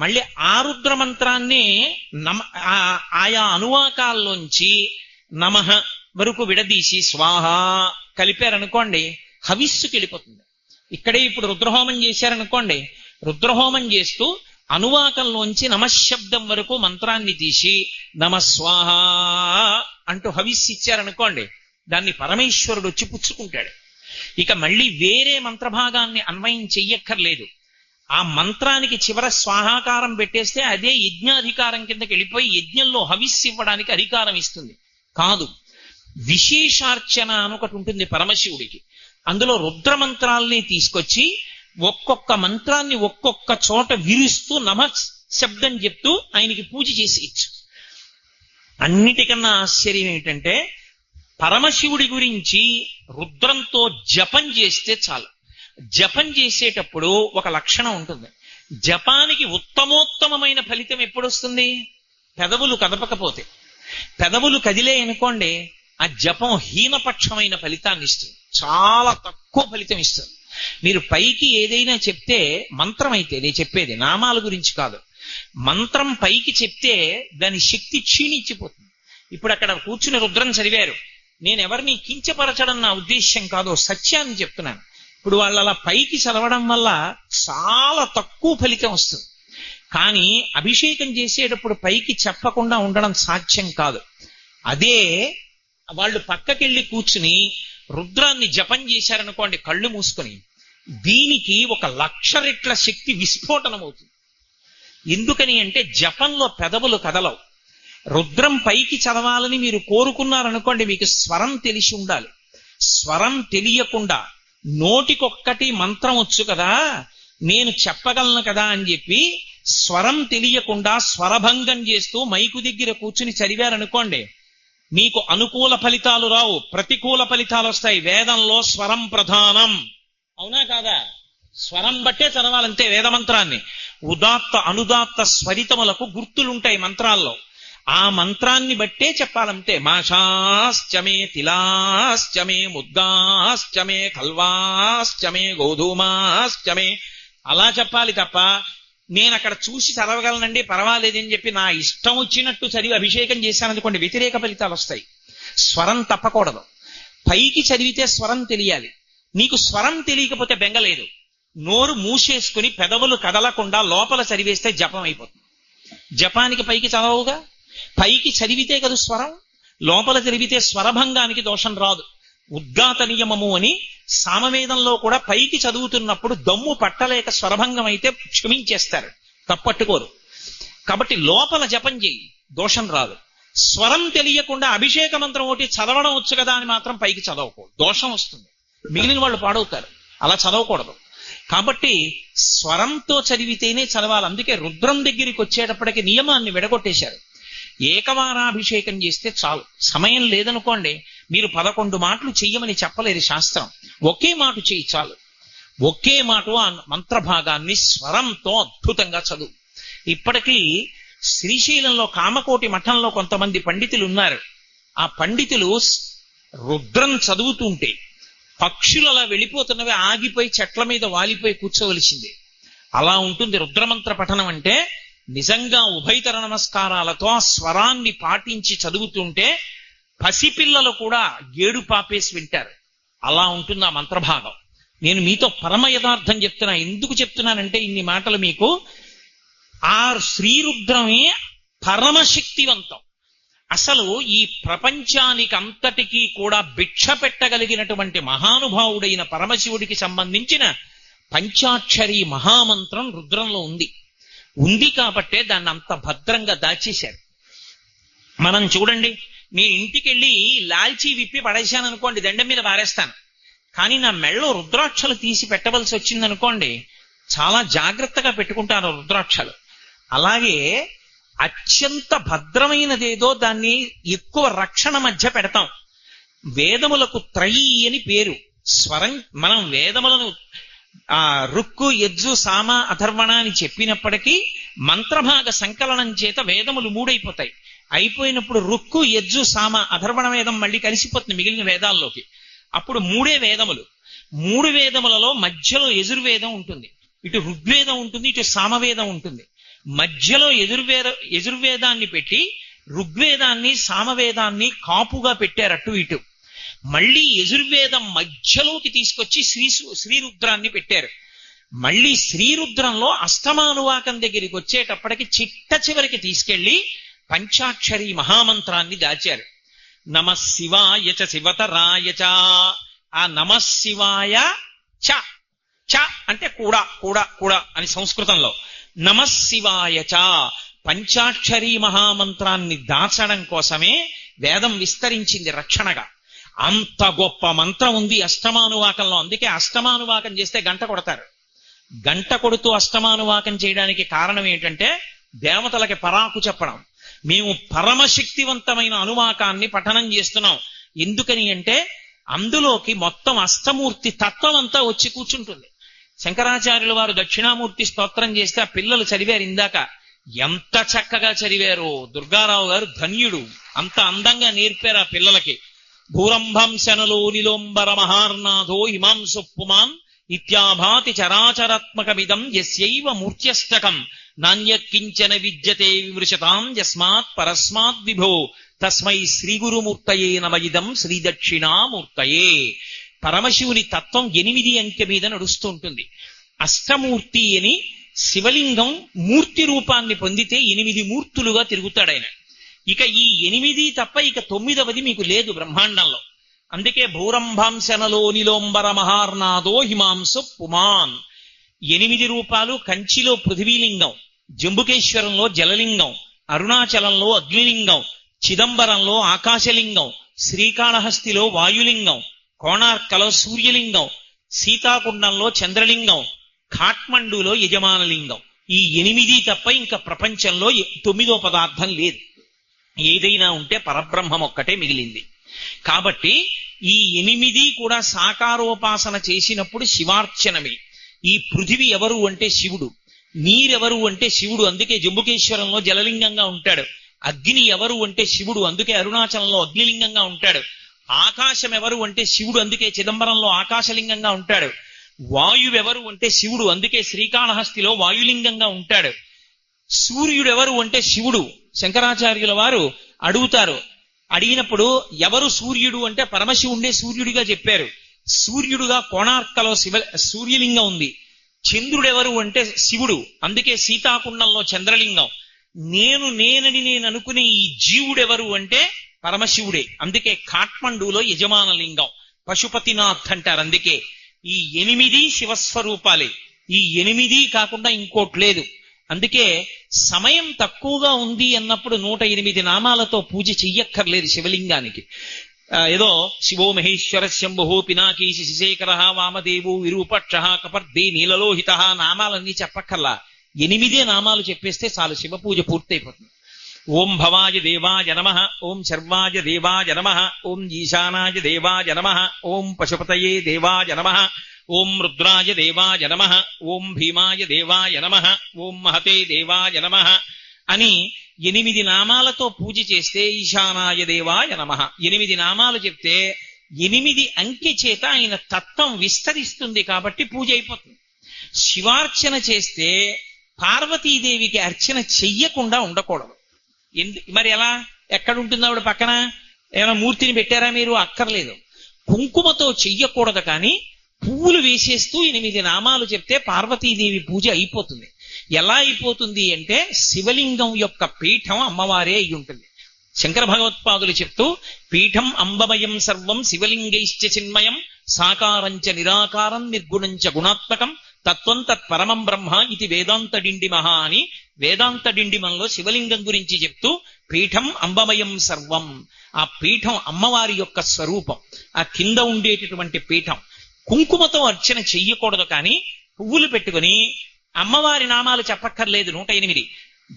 Speaker 2: మళ్ళీ ఆ రుద్రమంత్రాన్ని ఆయా అనువాకాల్లోంచి నమః వరకు విడదీసి స్వాహ కలిపారనుకోండి, హవిస్సుకి వెళ్ళిపోతుంది. ఇక్కడే ఇప్పుడు రుద్రహోమం చేశారనుకోండి, రుద్రహోమం చేస్తూ అనువాకంలోంచి నమశబ్దం వరకు మంత్రాన్ని తీసి నమస్వాహ అంటూ హవిస్సు ఇచ్చారనుకోండి, దాన్ని పరమేశ్వరుడు వచ్చి పుచ్చుకుంటాడు. ఇక మళ్ళీ వేరే మంత్రభాగాన్ని అన్వయం చెయ్యక్కర్లేదు. ఆ మంత్రానికి చివర స్వాహాకారం పెట్టేస్తే అదే యజ్ఞాధికారం కిందకి వెళ్ళిపోయి యజ్ఞంలో హవిస్సు ఇవ్వడానికి అధికారం ఇస్తుంది. కాదు, విశేషార్చన అని ఒకటి ఉంటుంది పరమశివుడికి. అందులో రుద్రమంత్రాల్ని తీసుకొచ్చి ఒక్కొక్క మంత్రాన్ని ఒక్కొక్క చోట విరుస్తూ నమః శబ్దం చెప్తూ ఆయనకి పూజ చేసేయచ్చు. అన్నిటికన్నా ఆశ్చర్యం ఏంటంటే, పరమశివుడి గురించి రుద్రంతో జపం చేస్తే చాలు. జపం చేసేటప్పుడు ఒక లక్షణం ఉంటుంది. జపానికి ఉత్తమోత్తమైన ఫలితం ఎప్పుడు వస్తుంది? పెదవులు కదపకపోతే. పెదవులు కదిలే అనుకోండి, ఆ జపం హీనపక్షమైన ఫలితాన్ని ఇస్తుంది, చాలా తక్కువ ఫలితం ఇస్తుంది. మీరు పైకి ఏదైనా చెప్తే, మంత్రం అయితే నేను చెప్పేది నామాల గురించి కాదు, మంత్రం పైకి చెప్తే దాని శక్తి క్షీణించిపోతుంది. ఇప్పుడు అక్కడ కూర్చుని రుద్రం చదివారు, నేను ఎవరిని కించపరచడం నా ఉద్దేశ్యం కాదు, సత్యాన్ని చెప్తున్నాను. ఇప్పుడు వాళ్ళు అలా పైకి చదవడం వల్ల చాలా తక్కువ ఫలితం వస్తుంది. కానీ అభిషేకం చేసేటప్పుడు పైకి చెప్పకుండా ఉండడం సాధ్యం కాదు. అదే వాళ్ళు పక్కకెళ్ళి కూర్చుని రుద్రాన్ని జపం చేశారనుకోండి కళ్ళు మూసుకొని, దీనికి 1,00,000 రెట్ల శక్తి విస్ఫోటనం అవుతుంది. ఎందుకని అంటే జపంలో పెదవులు కదలవు. రుద్రం పైకి చదవాలని మీరు కోరుకున్నారనుకోండి, మీకు స్వరం తెలిసి ఉండాలి. స్వరం తెలియకుండా నోటికొక్కటి మంత్రం వచ్చు కదా, నేను చెప్పగలను కదా అని చెప్పి స్వరం తెలియకుండా స్వరభంగం చేస్తూ మైకు దగ్గర కూర్చుని చదివారనుకోండి, మీకు అనుకూల ఫలితాలు రావు, ప్రతికూల ఫలితాలు వస్తాయి. వేదంలో స్వరం ప్రధానం, అవునా కాదా? స్వరం బట్టే చదవాలంతే వేదమంత్రాన్ని. ఉదాత్త అనుదాత్త స్వరితములకు గుర్తులుంటాయి మంత్రాల్లో, ఆ మంత్రాన్ని బట్టే చెప్పాలంతే. మాషాశ్చమే తిలాశ్చమే ముద్గాశ్చమే కల్వాశ్చమే గోధుమాశ్చమే అలా చెప్పాలి తప్ప నేను అక్కడ చూసి చదవగలనండి పర్వాలేదని చెప్పి నా ఇష్టం వచ్చినట్టు చదివి అభిషేకం చేశాననుకోండి వ్యతిరేక ఫలితాలు వస్తాయి. స్వరం తప్పకూడదు. పైకి చదివితే స్వరం తెలియాలి. నీకు స్వరం తెలియకపోతే బెంగలేదు. నోరు మూసేసుకుని పెదవులు కదలకుండా లోపల చదివేస్తే జపం అయిపోతుంది. జపానికి పైకి చదవవుగా, పైకి చదివితే కదా స్వరం, లోపల చదివితే స్వరభంగానికి దోషం రాదు. ఉద్గాత నియమము అని సామవేదంలో కూడా పైకి చదువుతున్నప్పుడు దమ్ము పట్టలేక స్వరభంగం అయితే క్షమించేస్తారు, తప్పట్టుకోరు. కాబట్టి లోపల జపం చేయి, దోషం రాదు. స్వరం తెలియకుండా అభిషేక మంత్రం ఒకటి చదవడం వచ్చు కదా అని మాత్రం పైకి చదవకూడదు, దోషం వస్తుంది, మిగిలిన వాళ్ళు పాడవుతారు. అలా చదవకూడదు. కాబట్టి స్వరంతో చదివితేనే చదవాలి. అందుకే రుద్రం దగ్గరికి వచ్చేటప్పటికి నియమాన్ని విడగొట్టేశారు. ఏకవారాభిషేకం చేస్తే చాలు. సమయం లేదనుకోండి, మీరు 11 మాటలు చెయ్యమని చెప్పలేదు శాస్త్రం. ఒకే మాట చెయ్యి చాలు. ఒకే మాట ఆ మంత్రభాగాన్ని స్వరంతో అద్భుతంగా చదువు. ఇప్పటికీ శ్రీశైలంలో కామకోటి మఠంలో కొంతమంది పండితులు ఉన్నారు. ఆ పండితులు రుద్రం చదువుతుంటే పక్షులు అలా వెళ్ళిపోతున్నవి ఆగిపోయి చెట్ల మీద వాలిపోయి కూర్చోవలసిందే. అలా ఉంటుంది రుద్రమంత్ర పఠనం అంటే. నిజంగా ఉభయతర నమస్కారాలతో ఆ స్వరాన్ని పాటించి చదువుతుంటే పసిపిల్లలు కూడా ఏడు పాపేసి వింటారు. అలా ఉంటుంది ఆ మంత్రభాగం. నేను మీతో పరమ యథార్థం చెప్తున్నా. ఎందుకు చెప్తున్నానంటే ఇన్ని మాటలు మీకు, ఆ శ్రీరుద్రమే పరమశక్తివంతం. అసలు ఈ ప్రపంచానికి అంతటికీ కూడా భిక్ష పెట్టగలిగినటువంటి మహానుభావుడైన పరమశివుడికి సంబంధించిన పంచాక్షరి మహామంత్రం రుద్రంలో ఉంది కాబట్టే దాన్ని అంత భద్రంగా దాచేశారు. మనం చూడండి, నేను ఇంటికి వెళ్ళి లాల్చీ విప్పి పడేశాను అనుకోండి, దండం మీద పారేస్తాను. కానీ నా మెళ్ళో రుద్రాక్షలు తీసి పెట్టవలసి వచ్చిందనుకోండి, చాలా జాగ్రత్తగా పెట్టుకుంటాను రుద్రాక్షలు. అలాగే అత్యంత భద్రమైనదేదో దాన్ని ఎక్కువ రక్షణ మధ్య పెడతాం. వేదములకు త్రయీ అని పేరు. స్వరం మనం వేదములను రుక్కు యజ్జు సామ అథర్వణ అని చెప్పినప్పటికీ మంత్రభాగ సంకలనం చేత వేదములు 3 అయిపోతాయి. అయిపోయినప్పుడు రుక్కు యజ్జు సామ అథర్వణ వేదం మళ్ళీ కలిసిపోతుంది మిగిలిన వేదాల్లోకి. అప్పుడు 3 వేదములు. 3 వేదములలో మధ్యలో యజుర్వేదం ఉంటుంది, ఇటు ఋగ్వేదం ఉంటుంది, ఇటు సామవేదం ఉంటుంది. మధ్యలో యజుర్వేదాన్ని పెట్టి ఋగ్వేదాన్ని సామవేదాన్ని కాపుగా పెట్టారు అటు ఇటు. మళ్ళీ యజుర్వేదం మధ్యలోకి తీసుకొచ్చి శ్రీరుద్రాన్ని పెట్టారు. మళ్ళీ శ్రీరుద్రంలో అష్టమానువాకం దగ్గరికి వచ్చేటప్పటికి చిట్ట చివరికి తీసుకెళ్లి పంచాక్షరి మహామంత్రాన్ని దాచారు. నమః శివాయ చ శివతరాయ చ. ఆ నమః శివాయ చ, చ అంటే కూడా కూడా కూడా అని సంస్కృతంలో. నమః శివాయ చ పంచాక్షరి మహామంత్రాన్ని దాచడం కోసమే వేదం విస్తరించింది రక్షణగా. అంత గొప్ప మంత్రం ఉంది అష్టమానువాకంలో. అందుకే అష్టమానువాకం చేస్తే గంట కొడతారు. గంట కొడుతూ అష్టమానువాకం చేయడానికి కారణం ఏంటంటే దేవతలకి పరాకు చెప్పడం. మేము పరమశక్తివంతమైన అనువాకాన్ని పఠనం చేస్తున్నాం. ఎందుకని అంటే అందులోకి మొత్తం అష్టమూర్తి తత్వం అంతా వచ్చి కూర్చుంటుంది. శంకరాచార్యుల వారు దక్షిణామూర్తి స్తోత్రం చేస్తే ఆ పిల్లలు చదివారు ఇందాక. ఎంత చక్కగా చదివారు. దుర్గారావు గారు ధన్యుడు, అంత అందంగా నేర్పారు ఆ పిల్లలకి. భూరంభంశనలో నిలోంబర మహార్నాథో హిమాంసు పుమాన్ ఇత్యాభాతి చరాచరాత్మకమిదం యస్యైవ మూర్త్యష్టకం నాణ్యకించన విద్యతే విమృశతాం యస్మాత్ పరస్మాత్ విభో తస్మై శ్రీగురుమూర్తయే నమయిదం శ్రీదక్షిణామూర్తయే. పరమశివుని తత్వం 8 అంకె మీద నడుస్తూ ఉంటుంది. అష్టమూర్తి అని శివలింగం మూర్తి రూపాన్ని పొందితే 8 మూర్తులుగా తిరుగుతాడు ఆయన. ఇక ఈ 8 తప్ప ఇక 9వది మీకు లేదు బ్రహ్మాండంలో. అందుకే భూరంభాంశనలో నిలోంబర మహార్నాథో హిమాంసు పుమాన్. 8 రూపాలు. కంచిలో పృథివీలింగం, జంబుకేశ్వరంలో జలలింగం, అరుణాచలంలో అగ్నిలింగం, చిదంబరంలో ఆకాశలింగం, శ్రీకాళహస్తిలో వాయులింగం, కోణార్కలో సూర్యలింగం, సీతాకుండంలో చంద్రలింగం, ఖాట్మండులో యజమానలింగం. ఈ 8 తప్ప ఇంకా ప్రపంచంలో 9వ పదార్థం లేదు. ఏదైనా ఉంటే పరబ్రహ్మం ఒక్కటే మిగిలింది. కాబట్టి ఈ 8 కూడా సాకారోపాసన చేసినప్పుడు శివార్చనమే. ఈ పృథివి ఎవరు అంటే శివుడు, నీరెవరు అంటే శివుడు, అందుకే జంబుకేశ్వరంలో జలలింగంగా ఉంటాడు. అగ్ని ఎవరు అంటే శివుడు, అందుకే అరుణాచలంలో అగ్నిలింగంగా ఉంటాడు. ఆకాశం ఎవరు అంటే శివుడు, అందుకే చిదంబరంలో ఆకాశలింగంగా ఉంటాడు. వాయువెవరు అంటే శివుడు, అందుకే శ్రీకాళహస్తిలో వాయులింగంగా ఉంటాడు. సూర్యుడెవరు అంటే శివుడు, శంకరాచార్యుల వారు అడుగుతారు. అడిగినప్పుడు ఎవరు సూర్యుడు అంటే పరమశివుణ్ణే సూర్యుడిగా చెప్పారు. సూర్యుడుగా కోణార్కలో సూర్యలింగం ఉంది. చంద్రుడెవరు అంటే శివుడు, అందుకే సీతాకుండంలో చంద్రలింగం. నేనని నేను అనుకునే ఈ జీవుడెవరు అంటే పరమశివుడే, అందుకే కాఠ్మండూలో యజమాన లింగం. పశుపతినాథ్ అంటారు. అందుకే ఈ 8 శివస్వరూపాలే. ఈ 8 కాకుండా ఇంకోటి లేదు. అందుకే సమయం తక్కువగా ఉంది అన్నప్పుడు 108 నామాలతో పూజ చెయ్యక్కర్లేదు శివలింగానికి. ఏదో శివో మహేశ్వర శంభు పినాకీశి శిశేఖర వామదేవు విరూపక్ష కపర్ది నీలలోహిత నామాలన్నీ చెప్పక్కర్లా. 8 నామాలు చెప్పేస్తే చాలు, శివ పూజ పూర్తయిపోతుంది. ఓం భవాయ దేవాయ నమః, ఓం శర్వాయ దేవాయ నమః, ఓం ఈశానాయ దేవాయ నమః, ఓం పశుపతయే దేవాయ నమః, ఓం రుద్రాయ దేవాయ నమః, ఓం భీమాయ దేవాయ నమః, ఓం మహతే దేవాయ నమః అని 8 నామాలతో పూజ చేస్తే ఈశానాయ దేవాయ నమః 8 నామాలు చెప్తే 8 అంకె చేత ఆయన తత్వం విస్తరిస్తుంది కాబట్టి పూజ అయిపోతుంది. శివార్చన చేస్తే పార్వతీదేవికి అర్చన చెయ్యకుండా ఉండకూడదు. మరి ఎలా, ఎక్కడ ఉంటుంది ఆవిడ పక్కన? ఏమైనా మూర్తిని పెట్టారా మీరు? అక్కర్లేదు. కుంకుమతో చెయ్యకూడదు, కానీ పువ్వులు వేసేస్తూ 8 నామాలు చెప్తే పార్వతీదేవి పూజ అయిపోతుంది. ఎలా అయిపోతుంది అంటే శివలింగం యొక్క పీఠం అమ్మవారే అయి ఉంటుంది. శంకర భగవత్పాదులు చెప్తూ పీఠం అంబమయం సర్వం శివలింగైశ్చ చిన్మయం సాకారంచ నిరాకారం నిర్గుణంచ గుణాత్మకం తత్వం తత్పరమం బ్రహ్మ ఇది వేదాంత డిండిమహ అని వేదాంత డిండిమంలో శివలింగం గురించి చెప్తూ పీఠం అంబమయం సర్వం, ఆ పీఠం అమ్మవారి యొక్క స్వరూపం, ఆ కింద ఉండేటటువంటి పీఠం. కుంకుమతో అర్చన చెయ్యకూడదు, కానీ పువ్వులు పెట్టుకుని అమ్మవారి నామాలు చెప్పక్కర్లేదు. 108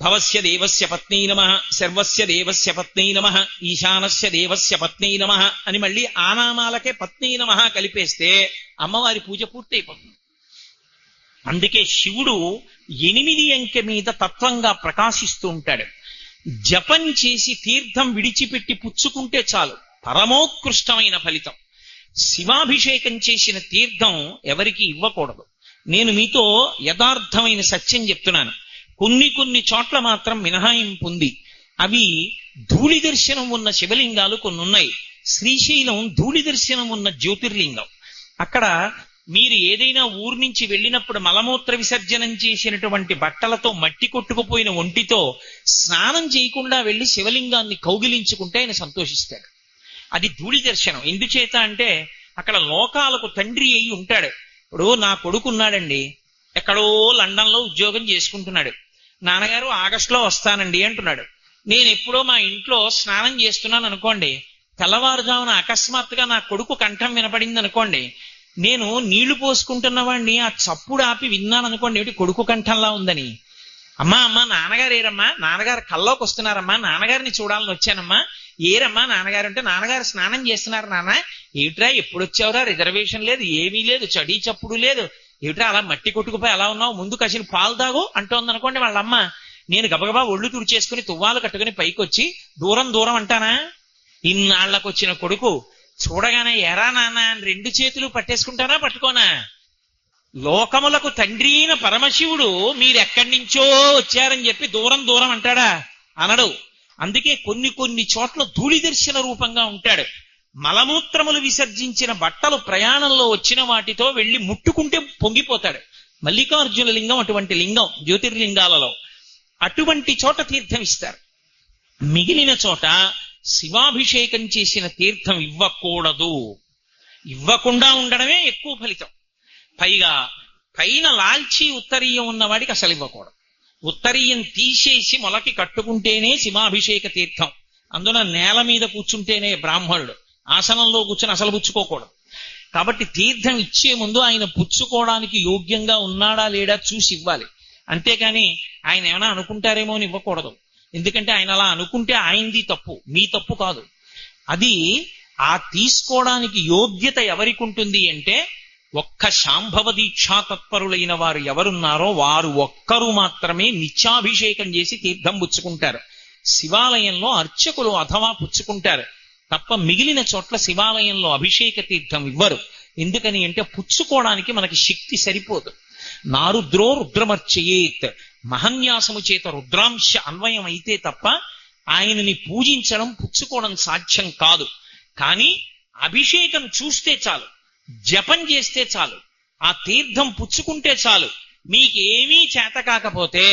Speaker 2: భవస్య దేవస్య పత్నీ నమః, సర్వస్య దేవస్య పత్నీ నమః, ఈశానస్య దేవస్య పత్నీ నమః అని మళ్ళీ ఆ నామాలకే పత్నీ నమః కలిపేస్తే అమ్మవారి పూజ పూర్తయిపోతుంది. అందుకే శివుడు 8 అంకె మీద తత్వంగా ప్రకాశిస్తూ ఉంటాడు. జపం చేసి తీర్థం విడిచిపెట్టి పుచ్చుకుంటే చాలు, పరమోత్కృష్టమైన ఫలితం. శివాభిషేకం చేసిన తీర్థం ఎవరికి ఇవ్వకూడదు. నేను మీతో యథార్థమైన సత్యం చెప్తున్నాను. కొన్ని చోట్ల మాత్రం మినహాయింపు ఉంది. అవి ధూళి దర్శనం ఉన్న శివలింగాలు కొన్ని ఉన్నాయి. శ్రీశైలం ధూళి దర్శనం ఉన్న జ్యోతిర్లింగం. అక్కడ మీరు ఏదైనా ఊరు నుంచి వెళ్ళినప్పుడు మలమూత్ర విసర్జనం చేసినటువంటి బట్టలతో మట్టి కొట్టుకుపోయిన ఒంటితో స్నానం చేయకుండా వెళ్ళి శివలింగాన్ని కౌగిలించుకుంటే ఆయన సంతోషిస్తాడు. అది ధూళి దర్శనం. ఎందుచేత అంటే అక్కడ లోకాలకు తండ్రి అయి ఉంటాడు. ఇప్పుడు నా కొడుకు ఉన్నాడండి, ఎక్కడో లండన్ లో ఉద్యోగం చేసుకుంటున్నాడు. నాన్నగారు ఆగస్టులో వస్తానండి అంటున్నాడు. నేను ఎప్పుడో మా ఇంట్లో స్నానం చేస్తున్నాను అనుకోండి, తెల్లవారుజామున అకస్మాత్తుగా నా కొడుకు కంఠం వినపడింది అనుకోండి, నేను నీళ్లు పోసుకుంటున్న వాడిని ఆ చప్పుడు ఆపి విన్నాను అనుకోండి, ఏమిటి కొడుకు కంఠంలా ఉందని. అమ్మా నాన్నగారు ఏరమ్మా, నాన్నగారు కల్లోకి వస్తున్నారమ్మా, నాన్నగారిని చూడాలని వచ్చానమ్మా. ఏరమ్మా నాన్నగారు అంటే, నాన్నగారు స్నానం చేస్తున్నారు నాన్న. ఏమిట్రా ఎప్పుడు వచ్చావురా, రిజర్వేషన్ లేదు, ఏమీ లేదు, చడి చప్పుడు లేదు, ఏమిట్రా అలా మట్టి కొట్టుకుపోయి అలా ఉన్నావు, ముందు కసిన పాలు తాగు అంటోంది అనుకోండి వాళ్ళమ్మ. నేను గబగబా ఒళ్ళు తుడిచేసుకుని తువ్వాలు కట్టుకుని పైకి వచ్చి దూరం అంటానా? ఇన్నాళ్లకు వచ్చిన కొడుకు చూడగానే ఎరా నాన్న అని 2 చేతులు పట్టేసుకుంటానా పట్టుకోనా? లోకములకు తండ్రి అయిన పరమశివుడు మీరెక్కడి నుంచో వచ్చారని చెప్పి దూరం అంటాడా? అనడు. అందుకే కొన్ని చోట్ల ధూళి దర్శన రూపంగా ఉంటాడు. మలమూత్రములు విసర్జించిన బట్టలు ప్రయాణంలో వచ్చిన వాటితో వెళ్లి ముట్టుకుంటే పొంగిపోతాడు. మల్లికార్జున లింగం అటువంటి లింగం జ్యోతిర్లింగాలలో. అటువంటి చోట తీర్థం ఇస్తారు. మిగిలిన చోట శివాభిషేకం చేసిన తీర్థం ఇవ్వకూడదు. ఇవ్వకుండా ఉండడమే ఎక్కువ ఫలితం. పైగా పైన లాల్చి ఉత్తరీయం ఉన్నవాడికి అసలు ఇవ్వకూడదు. ఉత్తరీయం తీసేసి మొలకి కట్టుకుంటేనే శివాభిషేక తీర్థం. అందున నేల మీద కూర్చుంటేనే బ్రాహ్మణుడు. ఆసనంలో కూర్చొని అసలు పుచ్చుకోకూడదు. కాబట్టి తీర్థం ఇచ్చే ముందు ఆయన పుచ్చుకోవడానికి యోగ్యంగా ఉన్నాడా లేడా చూసి ఇవ్వాలి. అంతేకాని ఆయన ఏమైనా అనుకుంటారేమో అని ఇవ్వకూడదు. ఎందుకంటే ఆయన అలా అనుకుంటే ఆయనది తప్పు, మీ తప్పు కాదు. అది ఆ తీసుకోవడానికి యోగ్యత ఎవరికి ఉంటుంది అంటే ఒక్క శాంభవ దీక్షా తత్పరులైన వారు ఎవరున్నారో వారు ఒక్కరు మాత్రమే నిత్యాభిషేకం చేసి తీర్థం పుచ్చుకుంటారు. శివాలయంలో అర్చకులు అథవా పుచ్చుకుంటారు తప్ప మిగిలిన చోట్ల శివాలయంలో అభిషేక తీర్థం ఇవ్వరు. ఎందుకని అంటే పుచ్చుకోవడానికి మనకి శక్తి సరిపోదు. నారుద్రో రుద్రమర్చయేత్, మహన్యాసము చేత రుద్రాంశ అన్వయం అయితే తప్ప ఆయనని పూజించడం పుచ్చుకోవడం సాధ్యం కాదు. కానీ అభిషేకం చూస్తే చాలు, జపం చేస్తే చాలు, ఆ తీర్థం పుచ్చుకుంటే చాలు. మీకేమీ చేత కాకపోతే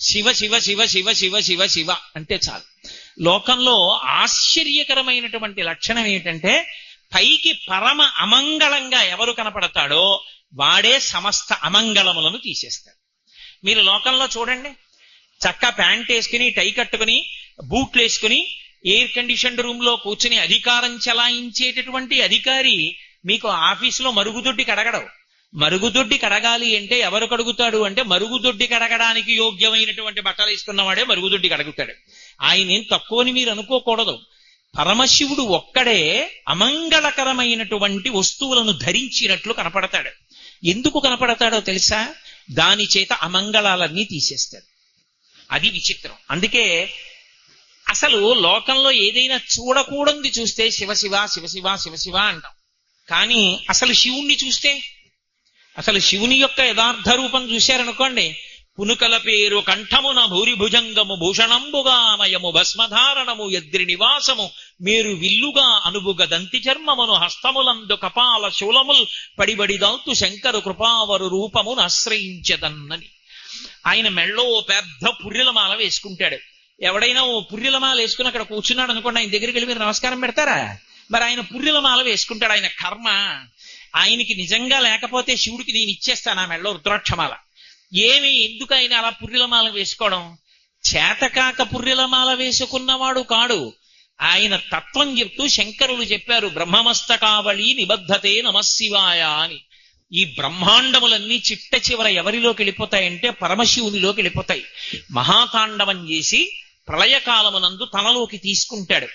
Speaker 2: శివ శివ శివ శివ శివ శివ శివ అంటే చాలు. లోకంలో ఆశ్చర్యకరమైనటువంటి లక్షణం ఏంటంటే పైకి పరమ అమంగళంగా ఎవరు కనపడతాడో వాడే సమస్త అమంగళములను తీసేస్తాడు. మీరు లోకంలో చూడండి, చక్క ప్యాంట్ వేసుకుని టై కట్టుకుని బూట్లు వేసుకుని ఎయిర్ కండిషన్డ్ రూమ్ లో కూర్చుని అధికారం చెలాయించేటటువంటి అధికారి మీకు ఆఫీసులో మరుగుదొడ్డి కడగడవు. మరుగుదొడ్డి కడగాలి అంటే ఎవరు కడుగుతాడు అంటే మరుగుదొడ్డి కడగడానికి యోగ్యమైనటువంటి బట్టలు వేసుకున్నవాడే మరుగుదొడ్డి కడుగుతాడు. ఆయన ఏం తక్కువని మీరు అనుకోకూడదు. పరమశివుడు ఒక్కడే అమంగళకరమైనటువంటి వస్తువులను ధరించినట్లు కనపడతాడు. ఎందుకు కనపడతాడో తెలుసా? దాని చేత అమంగళాలన్నీ తీసేస్తాడు. అది విచిత్రం. అందుకే అసలు లోకంలో ఏదైనా చూడకూడంది చూస్తే శివశివ శివశివ శివశివ అంటాం. కానీ అసలు శివుణ్ణి చూస్తే, అసలు శివుని యొక్క యథార్థ రూపం చూశారనుకోండి, పునుకల పేరు కంఠమున భూరిభుజంగము భూషణంబుగామయము భస్మధారణము ఎద్రి నివాసము మేరు విల్లుగా అనుబుగ దంతి చర్మమును హస్తములందు కపాల శూలముల్ పడిబడిదాల్తు శంకరు కృపావరు రూపమును ఆశ్రయించదన్నని. ఆయన మెళ్ళో పెద్ద పుర్రెలమాల వేసుకుంటాడు. ఎవడైనా ఓ పుర్రెలమాల వేసుకుని అక్కడ కూర్చున్నాడు అనుకోండి, ఆయన దగ్గరికి వెళ్ళి మీరు నమస్కారం పెడతారా? మరి ఆయన పుర్రెలమాల వేసుకుంటాడు. ఆయన కర్మ. ఆయనకి నిజంగా లేకపోతే శివుడికి నేను ఇచ్చేస్తాను ఆ మెళ్ళో రుద్రాక్షమాల. ఏమి ఎందుకు ఆయన అలా పుర్రెలమాల వేసుకోవడం? చేతకాక పుర్రెలమాల వేసుకున్నవాడు కాడు. ఆయన తత్వం చెప్తూ శంకరులు చెప్పారు, బ్రహ్మమస్తకావళి నిబద్ధతే నమశివాయ అని. ఈ బ్రహ్మాండములన్నీ చిట్ట చివర ఎవరిలోకి వెళ్ళిపోతాయంటే పరమశివునిలోకి వెళ్ళిపోతాయి. మహాతాండవం చేసి ప్రళయకాలమునందు తనలోకి తీసుకుంటాడు.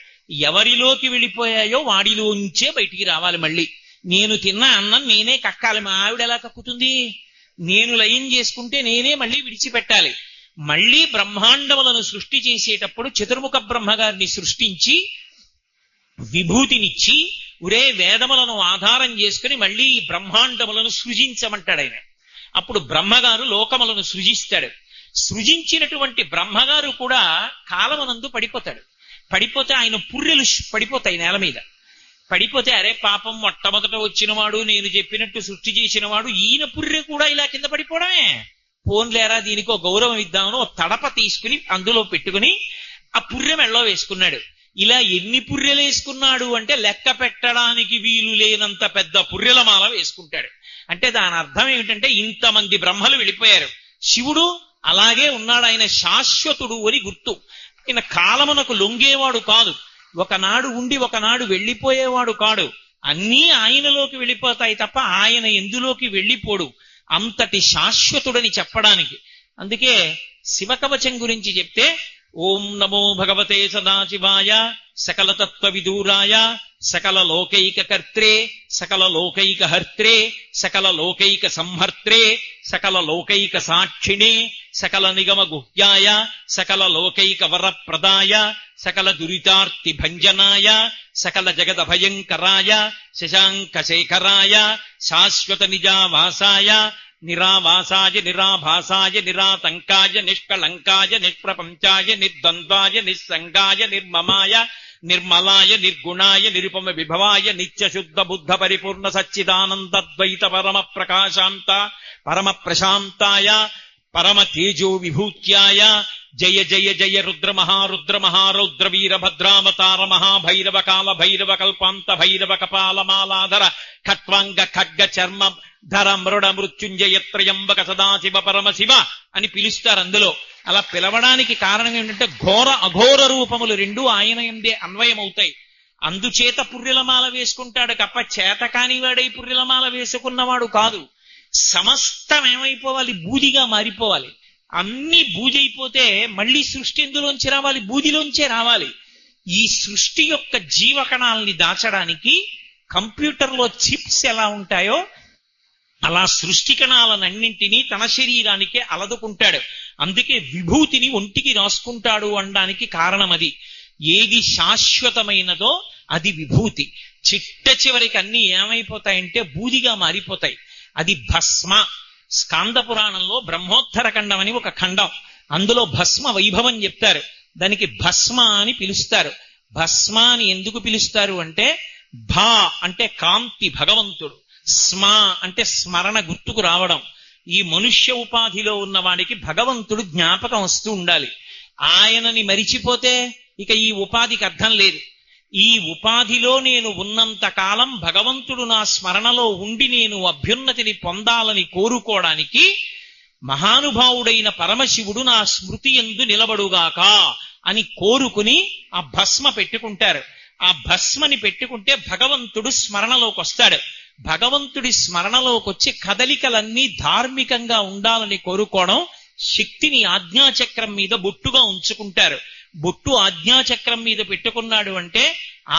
Speaker 2: ఎవరిలోకి వెళ్ళిపోయాయో వాడిలోంచే బయటికి రావాలి. మళ్ళీ నేను తిన్న అన్నం నేనే కక్కాలి. మా ఆవిడ ఎలా కక్కుతుంది? నేను లయం చేసుకుంటే నేనే మళ్ళీ విడిచిపెట్టాలి. మళ్ళీ బ్రహ్మాండములను సృష్టి చేసేటప్పుడు చతుర్ముఖ బ్రహ్మగారిని సృష్టించి విభూతినిచ్చి ఉరే వేదములను ఆధారం చేసుకుని మళ్ళీ ఈ బ్రహ్మాండములను సృజించమంటాడు ఆయన. అప్పుడు బ్రహ్మగారు లోకములను సృజిస్తాడు. సృజించినటువంటి బ్రహ్మగారు కూడా కాలమునందు పడిపోతాడు. పడిపోతే ఆయన పుర్రెలు పడిపోతాయి నేల మీద. పడిపోతే అరే పాపం మొట్టమొదట వచ్చినవాడు, నేను చెప్పినట్టు సృష్టి చేసినవాడు, ఈయన పుర్రె కూడా ఇలా కింద పడిపోవడమే. పోన్లేరా దీనికి ఒక గౌరవం ఇద్దామని ఒక తడప తీసుకుని అందులో పెట్టుకుని ఆ పుర్రె మెళ్ళో వేసుకున్నాడు. ఇలా ఎన్ని పుర్రెలు వేసుకున్నాడు అంటే లెక్క పెట్టడానికి వీలు లేనంత పెద్ద పుర్రెలమాల వేసుకుంటాడు. అంటే దాని అర్థం ఏమిటంటే ఇంతమంది బ్రహ్మలు వెళ్ళిపోయారు, శివుడు అలాగే ఉన్నాడు. ఆయన శాశ్వతుడు అని గుర్తు. ఆయన కాలమునకు లొంగేవాడు కాదు, ఒకనాడు ఉండి ఒకనాడు వెళ్ళిపోయేవాడు కాడు. అన్నీ ఆయనలోకి వెళ్ళిపోతాయి తప్ప ఆయన ఎందులోకి వెళ్ళిపోడు. అంతటి శాశ్వతుడని చెప్పడానికి. అందుకే శివకవచం గురించి చెప్తే ఓం నమో భగవతే సదాశివాయ సకల తత్వ విదూరాయ సకల లోకైక కర్త్రే సకల లోకైక హర్త్రే సకల లోకైక సంహర్త్రే సకల లోకైక సాక్షిణే సకల నిగమ గుహ్యాయ సకల లోకైక వరప్రదాయ సకల దురితార్తి భంజనాయ సకల జగద భయంకరాయ శశాంక శేఖరాయ శాశ్వత నిజావాసాయ నిరావాసాయ నిరాభాసాయ నిరాతంకాయ నిష్కళంకాయ నిష్ప్రపంచాయ నిర్ద్వంద్వాయ నిస్సంగాయ నిర్మమాయ నిర్మలాయ నిర్గుణాయ నిరుపమ విభవాయ నిత్య శుద్ధ బుద్ధ పరిపూర్ణ సచ్చిదానందద్వైత పరమ ప్రకాశాంత పరమ ప్రశాంతాయ పరమ తేజో విభూత్యాయ జయ జయ జయ రుద్ర మహారుద్ర మహారౌద్ర వీరభద్రావతార మహాభైరవ కాల భైరవ కల్పాంత భైరవ కపాలమాలాధర ఖట్వాంగ ఖడ్గ చర్మ ధర మృడ మృత్యుంజయ త్రయంబక సదాశివ పరమశివ అని పిలుస్తారు. అందులో అలా పిలవడానికి కారణం ఏంటంటే ఘోర అఘోర రూపములు రెండు ఆయన ఎందే అన్వయమవుతాయి. అందుచేత పుర్రెలమాల వేసుకుంటాడు తప్ప చేతకాని వాడై పుర్రెలమాల వేసుకున్నవాడు కాదు. సమస్తం ఏమైపోవాలి? బూదిగా మారిపోవాలి. అన్ని బూజైపోతే మళ్ళీ సృష్టి ఎందులోంచి రావాలి? బూదిలోంచే రావాలి. ఈ సృష్టి యొక్క జీవకణాలని దాచడానికి కంప్యూటర్లో చిప్స్ ఎలా ఉంటాయో అలా సృష్టి కణాలన్నింటినీ తన శరీరానికే అలదుకుంటాడు. అందుకే విభూతిని ఒంటికి రాసుకుంటాడు అనడానికి కారణం అది. ఏది శాశ్వతమైనదో అది విభూతి. చిట్ట చివరికి అన్ని ఏమైపోతాయంటే బూదిగా మారిపోతాయి. అది భస్మ. స్కాంద పురాణంలో బ్రహ్మోత్తర ఖండం అని ఒక ఖండం, అందులో భస్మ వైభవం చెప్తారు. దానికి భస్మ అని పిలుస్తారు. భస్మ అని ఎందుకు పిలుస్తారు అంటే, భా అంటే కాంతి, భగవంతుడు. స్మ అంటే స్మరణ, గుర్తుకు రావడం. ఈ మనుష్య ఉపాధిలో ఉన్న వాడికి భగవంతుడు జ్ఞాపకం వస్తూ ఉండాలి. ఆయనని మరిచిపోతే ఇక ఈ ఉపాధికి అర్థం లేదు. ఈ ఉపాధిలో నేను ఉన్నంత కాలం భగవంతుడు నా స్మరణలో ఉండి నేను అభ్యున్నతిని పొందాలని కోరుకోవడానికి మహానుభావుడైన పరమశివుడు నా స్మృతి యందు నిలబడుగాక అని కోరుకుని ఆ భస్మ పెట్టుకుంటారు. ఆ భస్మని పెట్టుకుంటే భగవంతుడు స్మరణలోకి వస్తాడు. భగవంతుడి స్మరణలోకి వచ్చి కదలికలన్నీ ధార్మికంగా ఉండాలని కోరుకోవడం. శక్తిని ఆజ్ఞాచక్రం మీద బొట్టుగా ఉంచుకుంటారు. బొట్టు ఆజ్ఞాచక్రం మీద పెట్టుకున్నాడు అంటే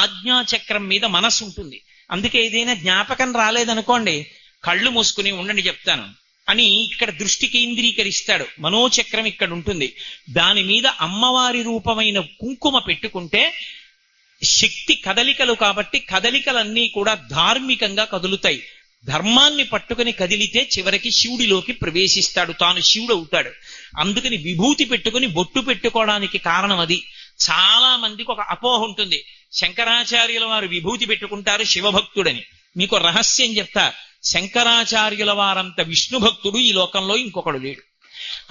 Speaker 2: ఆజ్ఞాచక్రం మీద మనసు ఉంటుంది. అందుకే ఏదైనా జ్ఞాపకం రాలేదనుకోండి, కళ్ళు మూసుకుని ఉండండి చెప్తాను అని ఇక్కడ దృష్టి కేంద్రీకరిస్తాడు. మనోచక్రం ఇక్కడ ఉంటుంది. దాని మీద అమ్మవారి రూపమైన కుంకుమ పెట్టుకుంటే శక్తి కదలికలు కాబట్టి కదలికలన్నీ కూడా ధార్మికంగా కదులుతాయి. ధర్మాన్ని పట్టుకుని కదిలితే చివరికి శివుడిలోకి ప్రవేశిస్తాడు, తాను శివుడు అవుతాడు. అందుకని విభూతి పెట్టుకుని బొట్టు పెట్టుకోవడానికి కారణం అది. చాలా మందికి ఒక అపోహ ఉంటుంది, శంకరాచార్యుల వారు విభూతి పెట్టుకుంటారు శివభక్తుడని. మీకు రహస్యం చెప్తా, శంకరాచార్యుల వారంత విష్ణు భక్తుడు ఈ లోకంలో ఇంకొకడు లేడు.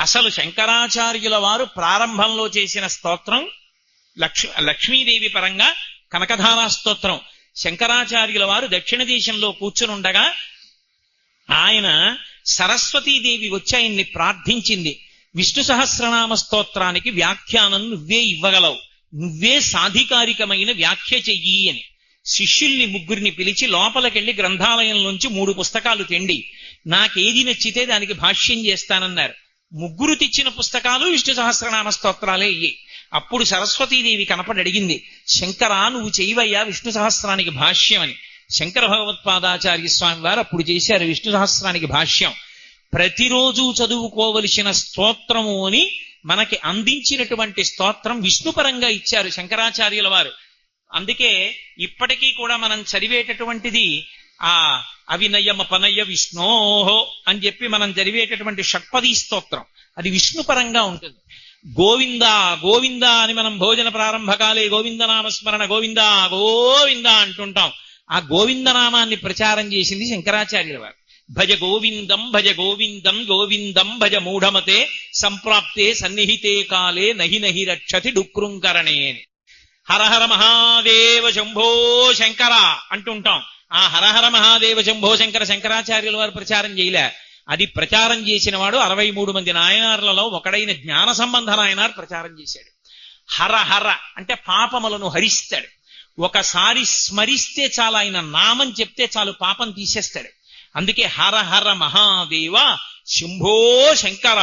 Speaker 2: అసలు శంకరాచార్యుల వారు ప్రారంభంలో చేసిన స్తోత్రం లక్ష్మీదేవి పరంగా కనకధారా స్తోత్రం. శంకరాచార్యుల వారు దక్షిణ దేశంలో కూర్చునుండగా ఆయన సరస్వతీదేవి వచ్చి ఆయన్ని ప్రార్థించింది, విష్ణు సహస్రనామ స్తోత్రానికి వ్యాఖ్యానం నువ్వే ఇవ్వగలవు, నువ్వే సాధికారికమైన వ్యాఖ్య చెయ్యి అని. శిష్యుల్ని ముగ్గురిని పిలిచి లోపలికెళ్లి గ్రంథాలయంలోంచి 3 పుస్తకాలు తెండి, నాకేది నచ్చితే దానికి భాష్యం చేస్తానన్నారు. ముగ్గురు తెచ్చిన పుస్తకాలు విష్ణు సహస్రనామ స్తోత్రాలే ఇయ్యి. అప్పుడు సరస్వతీదేవి కనపడి అడిగింది, శంకరా నువ్వు చేయవయ్యా విష్ణు సహస్రానికి భాష్యం అని. శంకర భగవత్పాదాచార్య స్వామి వారు అప్పుడు చేశారు విష్ణు సహస్రానికి భాష్యం. ప్రతిరోజు చదువుకోవలసిన స్తోత్రము అని మనకి అందించినటువంటి స్తోత్రం విష్ణుపరంగా ఇచ్చారు శంకరాచార్యుల వారు. అందుకే ఇప్పటికీ కూడా మనం చదివేటటువంటిది ఆ అవినయమపనయ విష్ణోహో అని చెప్పి మనం చదివేటటువంటి షట్పదీ స్తోత్రం, అది విష్ణుపరంగా ఉంటుంది. గోవింద గోవింద అని మనం భోజన ప్రారంభకాలే గోవిందనామస్మరణ గోవింద గోవింద అంటుంటాం. ఆ గోవిందనామాన్ని ప్రచారం చేసింది శంకరాచార్యుల వారు. భజ గోవిందం గోవిందం భజ మూఢమతే సంప్రాప్తే సన్నిహితే కాలే నహి నహి రక్షతి డుక్రుంకరణే అని. హరహర మహాదేవ శంభో శంకర అంటుంటాం. ఆ హరహర మహాదేవ శంభో శంకర శంకరాచార్యుల వారు ప్రచారం చేయలే. అది ప్రచారం చేసిన వాడు 63 మంది నాయనార్లలో ఒకడైన జ్ఞాన సంబంధ నాయనార్ ప్రచారం చేశాడు. హర హర అంటే పాపములను హరిస్తాడు. ఒకసారి స్మరిస్తే చాలు, ఆయన నామం చెప్తే చాలు పాపం తీసేస్తాడు. అందుకే హర హర మహాదేవ శంభో శంకర.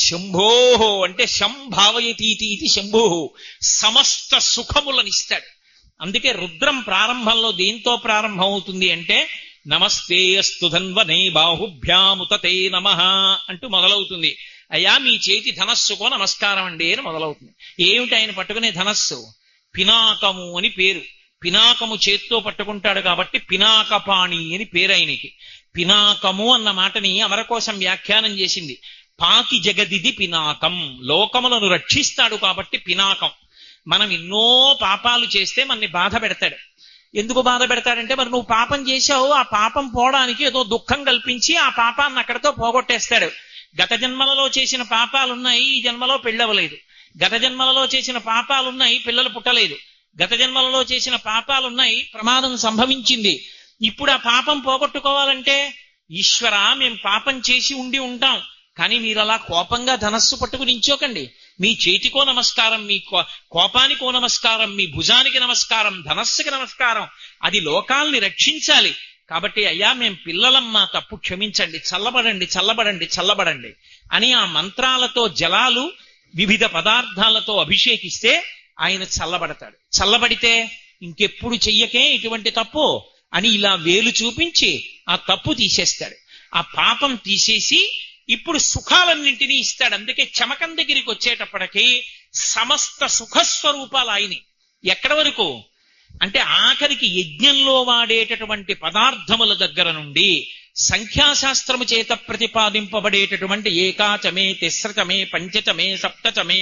Speaker 2: శంభోహో అంటే శంభావయతీతి ఇది శంభో, సమస్త సుఖములనిస్తాడు. అందుకే రుద్రం ప్రారంభంలో దేంతో ప్రారంభం అవుతుంది అంటే నమస్తే అస్తు ధన్వనే బాహుభ్యాముతతే నమః అంటూ మొదలవుతుంది. అయ్యా మీ చేతి ధనస్సుకో నమస్కారం అండి అని మొదలవుతుంది. ఏమిటి ఆయన పట్టుకునే ధనస్సు? పినాకము అని పేరు. పినాకము చేత్తో పట్టుకుంటాడు కాబట్టి పినాకపాణి అని పేరు ఆయనకి. పినాకము అన్న మాటని అమరకోశం వ్యాఖ్యానం చేసింది. పాతి జగదిది పినాకం, లోకములను రక్షిస్తాడు కాబట్టి పినాకం. మనం ఎన్నో పాపాలు చేస్తే మనని బాధ పెడతాడు. ఎందుకు బాధ పెడతాడంటే మరి నువ్వు పాపం చేశావు, ఆ పాపం పోవడానికి ఏదో దుఃఖం కల్పించి ఆ పాపాన్ని అక్కడితో పోగొట్టేస్తాడు. గత జన్మలలో చేసిన పాపాలున్నాయి, ఈ జన్మలో పెళ్ళవలేదు. గత జన్మలలో చేసిన పాపాలున్నాయి, పిల్లలు పుట్టలేదు. గత జన్మలలో చేసిన పాపాలున్నాయి, ప్రమాదం సంభవించింది. ఇప్పుడు ఆ పాపం పోగొట్టుకోవాలంటే ఈశ్వర మేము పాపం చేసి ఉండి ఉంటాం, కానీ మీరు అలా కోపంగా ధనస్సు పట్టుకుని నించోకండి. మీ చేతికో నమస్కారం, మీ కోపానికో నమస్కారం, మీ భుజానికి నమస్కారం, ధనస్సుకి నమస్కారం. అది లోకాల్ని రక్షించాలి. కాబట్టి అయ్యా మేము పిల్లలం, మా తప్పు క్షమించండి, చల్లబడండి చల్లబడండి చల్లబడండి అని ఆ మంత్రాలతో జలాలు వివిధ పదార్థాలతో అభిషేకిస్తే ఆయన చల్లబడతాడు. చల్లబడితే ఇంకెప్పుడు చెయ్యకే ఇటువంటి తప్పు అని ఇలా వేలు చూపించి ఆ తప్పు తీసేస్తాడు. ఆ పాపం తీసేసి ఇప్పుడు సుఖాలన్నింటినీ ఇస్తాడు. అందుకే చమకం దగ్గరికి వచ్చేటప్పటికి సమస్త సుఖస్వరూపాలు ఆయనే. ఎక్కడి వరకు అంటే ఆఖరికి యజ్ఞంలో వాడేటటువంటి పదార్థముల దగ్గర నుండి సంఖ్యాశాస్త్రము చేత ప్రతిపాదింపబడేటటువంటి ఏకాచమే, తిస్రచమే, పంచచమే, సప్తచమే,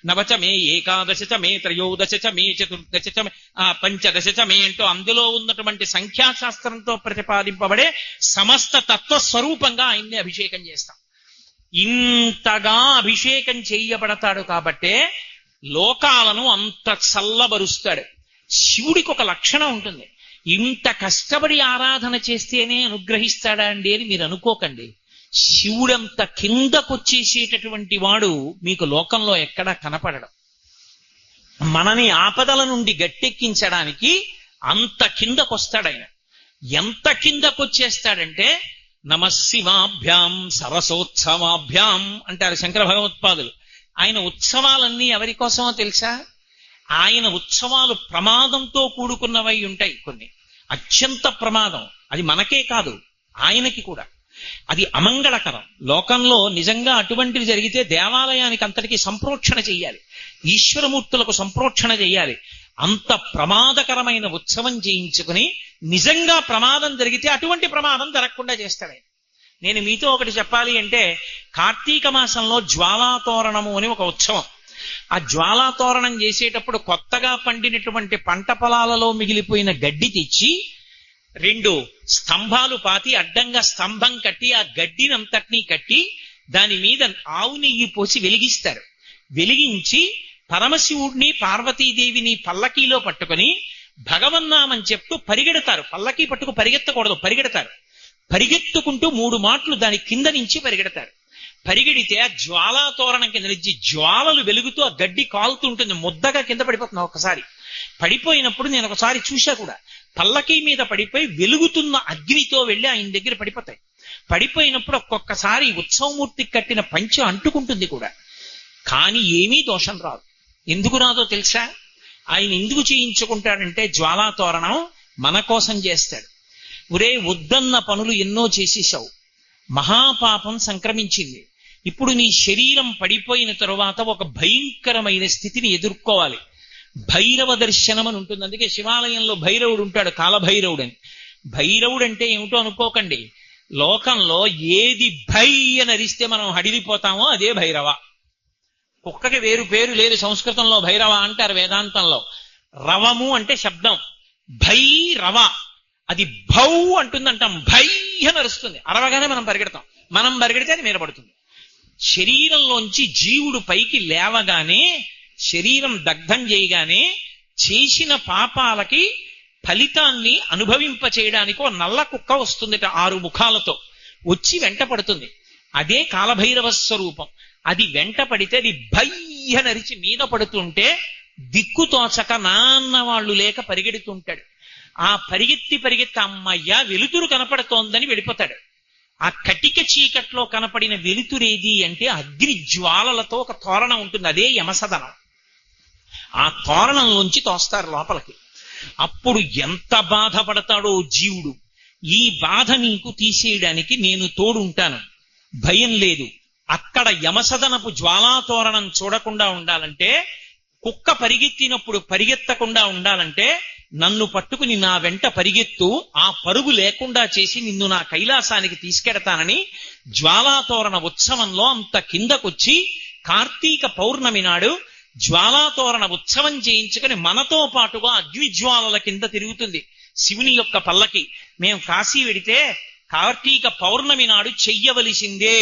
Speaker 2: నవచమే, ఏకాదశచమే, త్రయోదశచమే, చతుర్దశచమే, పంచదశచమే అంటూ అందులో ఉన్నటువంటి సంఖ్యాశాస్త్రంతో ప్రతిపాదింపబడే సమస్త తత్వస్వరూపంగా ఆయన్ని అభిషేకం చేస్తాం. ఇంతగా అభిషేకం చేయబడతాడు కాబట్టే లోకాలను అంత చల్లబరుస్తాడు. శివుడికి ఒక లక్షణం ఉంటుంది, ఇంత కష్టపడి ఆరాధన చేస్తేనే అనుగ్రహిస్తాడా అండి అని మీరు అనుకోకండి. శివుడంత కిందకొచ్చేసేటటువంటి వాడు మీకు లోకంలో ఎక్కడా కనపడడం. మనని ఆపదల నుండి గట్టెక్కించడానికి అంత కిందకొస్తాడు ఆయన. ఎంత కిందకొచ్చేస్తాడంటే నమశివాభ్యాం సరసోత్సవాభ్యాం అంటారు శంకర భగవత్పాదులు. ఆయన ఉత్సవాలన్నీ ఎవరి కోసమో తెలుసా? ఆయన ఉత్సవాలు ప్రమాదంతో కూడుకున్నవై ఉంటాయి. కొన్ని అత్యంత ప్రమాదం, అది మనకే కాదు ఆయనకి కూడా. అది అమంగళకరం. లోకంలో నిజంగా అటువంటివి జరిగితే దేవాలయానికి అంతటికీ సంప్రోక్షణ చెయ్యాలి, ఈశ్వరమూర్తులకు సంప్రోక్షణ చెయ్యాలి. అంత ప్రమాదకరమైన ఉత్సవం చేయించుకుని నిజంగా ప్రమాదం జరిగితే అటువంటి ప్రమాదం జరగకుండా చేస్తాడు. నేను మీతో ఒకటి చెప్పాలి అంటే, కార్తీక మాసంలో జ్వాలాతోరణము అని ఒక ఉత్సవం. ఆ జ్వాలాతోరణం చేసేటప్పుడు కొత్తగా పండినటువంటి పంట పొలాలలో మిగిలిపోయిన గడ్డి తెచ్చి 2 స్తంభాలు పాతి అడ్డంగా స్తంభం కట్టి ఆ గడ్డినంతటినీ కట్టి దాని మీద ఆవు నెయ్యి పోసి వెలిగిస్తారు. వెలిగించి పరమశివుడిని పార్వతీదేవిని పల్లకీలో పట్టుకొని భగవన్నామని చెప్తూ పరిగెడతారు. పల్లకీ పట్టుకు పరిగెత్తకూడదు, పరిగెడతారు. పరిగెత్తుకుంటూ 3 మాటలు దాని కింద నుంచి పరిగెడతారు. పరిగెడితే ఆ జ్వాలాతోరణం కింద నుంచి జ్వాలలు వెలుగుతూ ఆ గడ్డి కాలుతుంటుంది, ముద్దగా కింద పడిపోతుంది. ఒకసారి పడిపోయినప్పుడు నేను ఒకసారి చూశా కూడా, పల్లకీ మీద పడిపోయి వెలుగుతున్న అగ్నితో వెళ్ళి ఆయన దగ్గర పడిపోతాయి. పడిపోయినప్పుడు ఒక్కొక్కసారి ఉత్సవమూర్తికి కట్టిన పంచె అంటుకుంటుంది కూడా, కానీ ఏమీ దోషం రాదు. ఎందుకు రాదో తెలుసా? ఆయన ఎందుకు చేయించుకుంటాడంటే జ్వాలాతోరణం మన కోసం చేస్తాడు. ఒరే, వద్దన్న పనులు ఎన్నో చేసేసావు, మహాపాపం సంక్రమించింది, ఇప్పుడు నీ శరీరం పడిపోయిన తరువాత ఒక భయంకరమైన స్థితిని ఎదుర్కోవాలి. భైరవ దర్శనం అని ఉంటుంది. అందుకే శివాలయంలో భైరవుడు ఉంటాడు, కాలభైరవుడు అని. భైరవుడు అంటే ఏమిటో అనుకోకండి, లోకంలో ఏది భై అని అరిస్తే మనం హడిలిపోతామో అదే భైరవ. కుక్కకి వేరు పేరు లేదు సంస్కృతంలో, భైరవ అంటారు వేదాంతంలో. రవము అంటే శబ్దం, భైరవ అది భౌ అంటుందంటాం, భై అని అరుస్తుంది. అరవగానే మనం పరిగెడతాం, మనం పరిగెడితే అది మీద పడుతుంది. శరీరంలోంచి జీవుడు పైకి లేవగానే, శరీరం దగ్ధం చేయగానే చేసిన పాపాలకి ఫలితాన్ని అనుభవింప చేయడానికి ఓ నల్ల కుక్క వస్తుందిట 6 ముఖాలతో వచ్చి వెంట పడుతుంది. అదే కాలభైరవ స్వరూపం. అది వెంట పడితే అది భయ్య నరిచి మీద పడుతుంటే దిక్కుతోచక నాన్న వాళ్ళు లేక పరిగెడుతుంటాడు. ఆ పరిగెత్తి అమ్మయ్య వెలుతురు కనపడుతోందని వెళ్ళిపోతాడు. ఆ కటిక చీకట్లో కనపడిన వెలుతురేది అంటే అగ్ని జ్వాలలతో ఒక తోరణం ఉంటుంది, అదే యమసదనం. ఆ తోరణంలోంచి తోస్తారు లోపలికి. అప్పుడు ఎంత బాధపడతాడో జీవుడు. ఈ బాధ నీకు తీసేయడానికి నేను తోడుంటాను, భయం లేదు. అక్కడ యమసదనపు జ్వాలాతోరణం చూడకుండా ఉండాలంటే, కుక్క పరిగెత్తినప్పుడు పరిగెత్తకుండా ఉండాలంటే నన్ను పట్టుకుని నా వెంట పరిగెత్తు, ఆ పరుగు లేకుండా చేసి నిన్ను నా కైలాసానికి తీసుకెడతానని జ్వాలాతోరణ ఉత్సవంలో అంత కిందకొచ్చి కార్తీక పౌర్ణమి నాడు జ్వాలాతోరణ ఉత్సవం చేయించుకుని మనతో పాటుగా అగ్నిజ్వాలల కింద తిరుగుతుంది శివుని యొక్క పల్లకి. మేము కాశీ వెడితే కార్తీక పౌర్ణమి నాడు చెయ్యవలసిందే